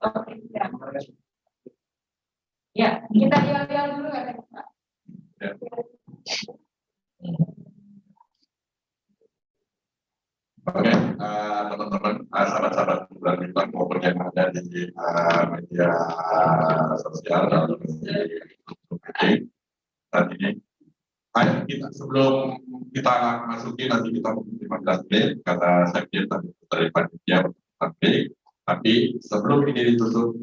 B: Oke, ya, kita yel dulu ya Pak.
A: Oke, teman-teman, sahabat-sahabat bulan bintang maupun yang ada di media sosial dan media saat ini. Ayo kita sebelum kita masuki nanti kita 15 menit karena saya kira tadi dari panitia break. Tapi sebelum ini ditutup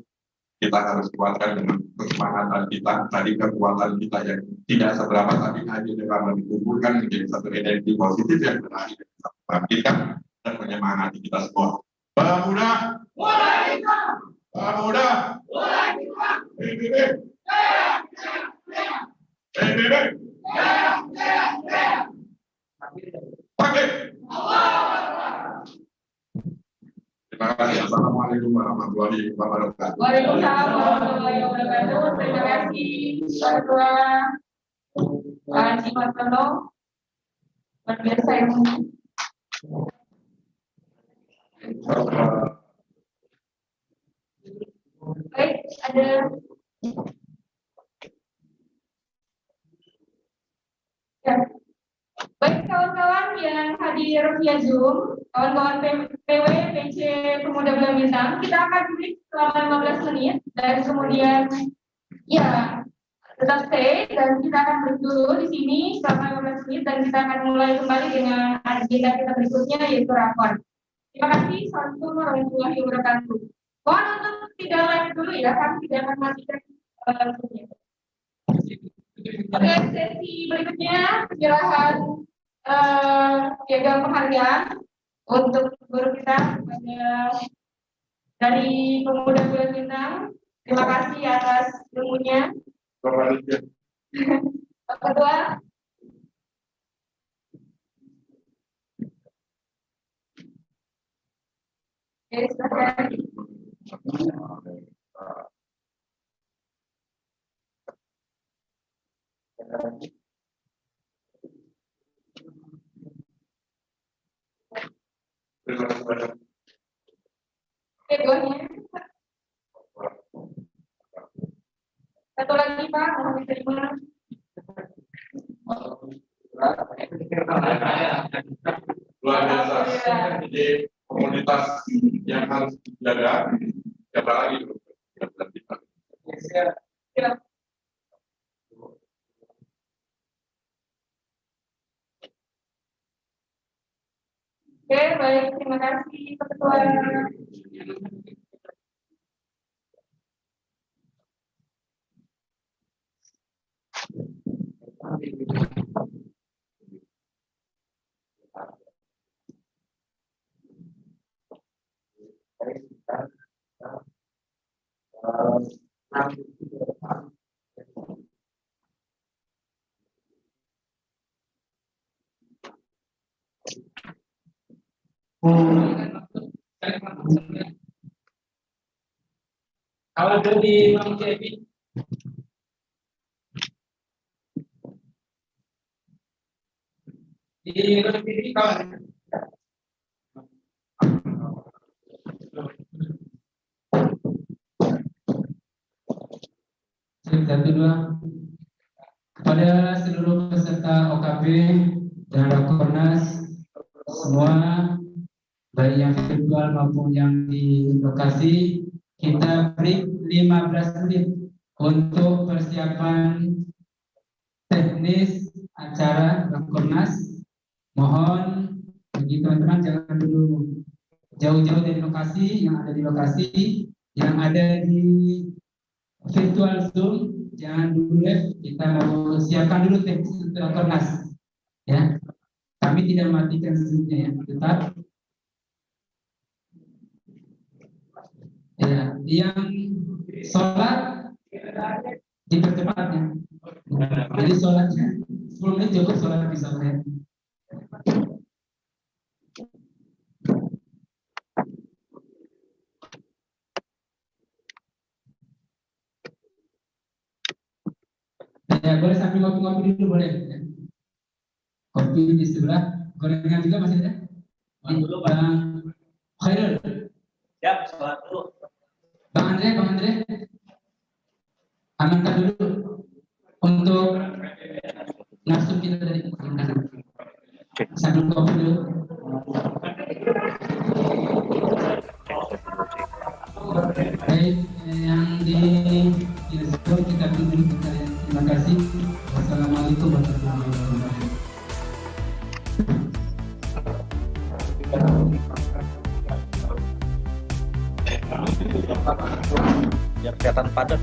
A: kita harus kuatkan dengan kesemangatan kita. Tadi kekuatan kita yang tidak seberapa tapi hanya dengan dikumpulkan menjadi satu energi positif yang berani bisa membangkitkan dan menyemangati kita semua. Pemuda, pemuda, PBB, PBB, pakai. Terima kasih. Assalamualaikum warahmatullahi wabarakatuh.
B: Waalaikumsalam warahmatullahi wabarakatuh. Terima kasih Ketua Pak Haji Martono. Luar biasa yang baik, ada ya. Baik kawan-kawan yang hadir via Zoom, kawan-kawan PW PC Pemuda Bulan Bintang, kita akan break selama 15 menit dan kemudian ya tetap stay dan kita akan break dulu di sini selama 15 menit dan kita akan mulai kembali dengan agenda kita berikutnya yaitu rakor. Terima kasih. Assalamualaikum warahmatullahi wabarakatuh. Mohon untuk tidak live dulu ya, kami tidak akan matikan. Oke, sesi berikutnya penyerahan piagam penghargaan untuk guru kita dari Pemuda Bulan Bintang. Terima kasih atas ilmunya. Pak Ketua. Oke, silakan. Satu lagi Pak, mohon diterima.
A: Luar biasa. Jadi komunitas yang harus dijaga. Siapa lagi?
B: Ya. Oke, baik. Terima kasih Pak Ketua.
F: Kalau dari Bang Kevin, di ini kawan. Satu dua kepada seluruh peserta OKP dan Rakornas semua, baik yang virtual maupun yang di lokasi, kita break 15 menit untuk persiapan teknis acara Rakornas. Mohon bagi teman-teman jangan dulu jauh-jauh dari lokasi, yang ada di lokasi, yang ada di virtual Zoom, jangan dulu live, kita mau siapkan dulu teknis untuk Rakornas. Ya, kami tidak matikan Zoom-nya ya, tetap. Ya, yang sholat dipercepatnya. Jadi sholatnya 10 menit cukup sholat di sore. Ya boleh sambil ngopi-ngopi dulu boleh. Ya. Kopi di sebelah, gorengan juga masih ada. Dulu Bang Khairul.
G: Siap, sholat dulu.
F: Bang Andre. Amankan dulu untuk nafsu kita dari sambil kopi dulu. Baik, yang di Instagram kita tunggu kita. Terima kasih. Wassalamualaikum warahmatullahi wabarakatuh.
C: Biar kelihatan padat.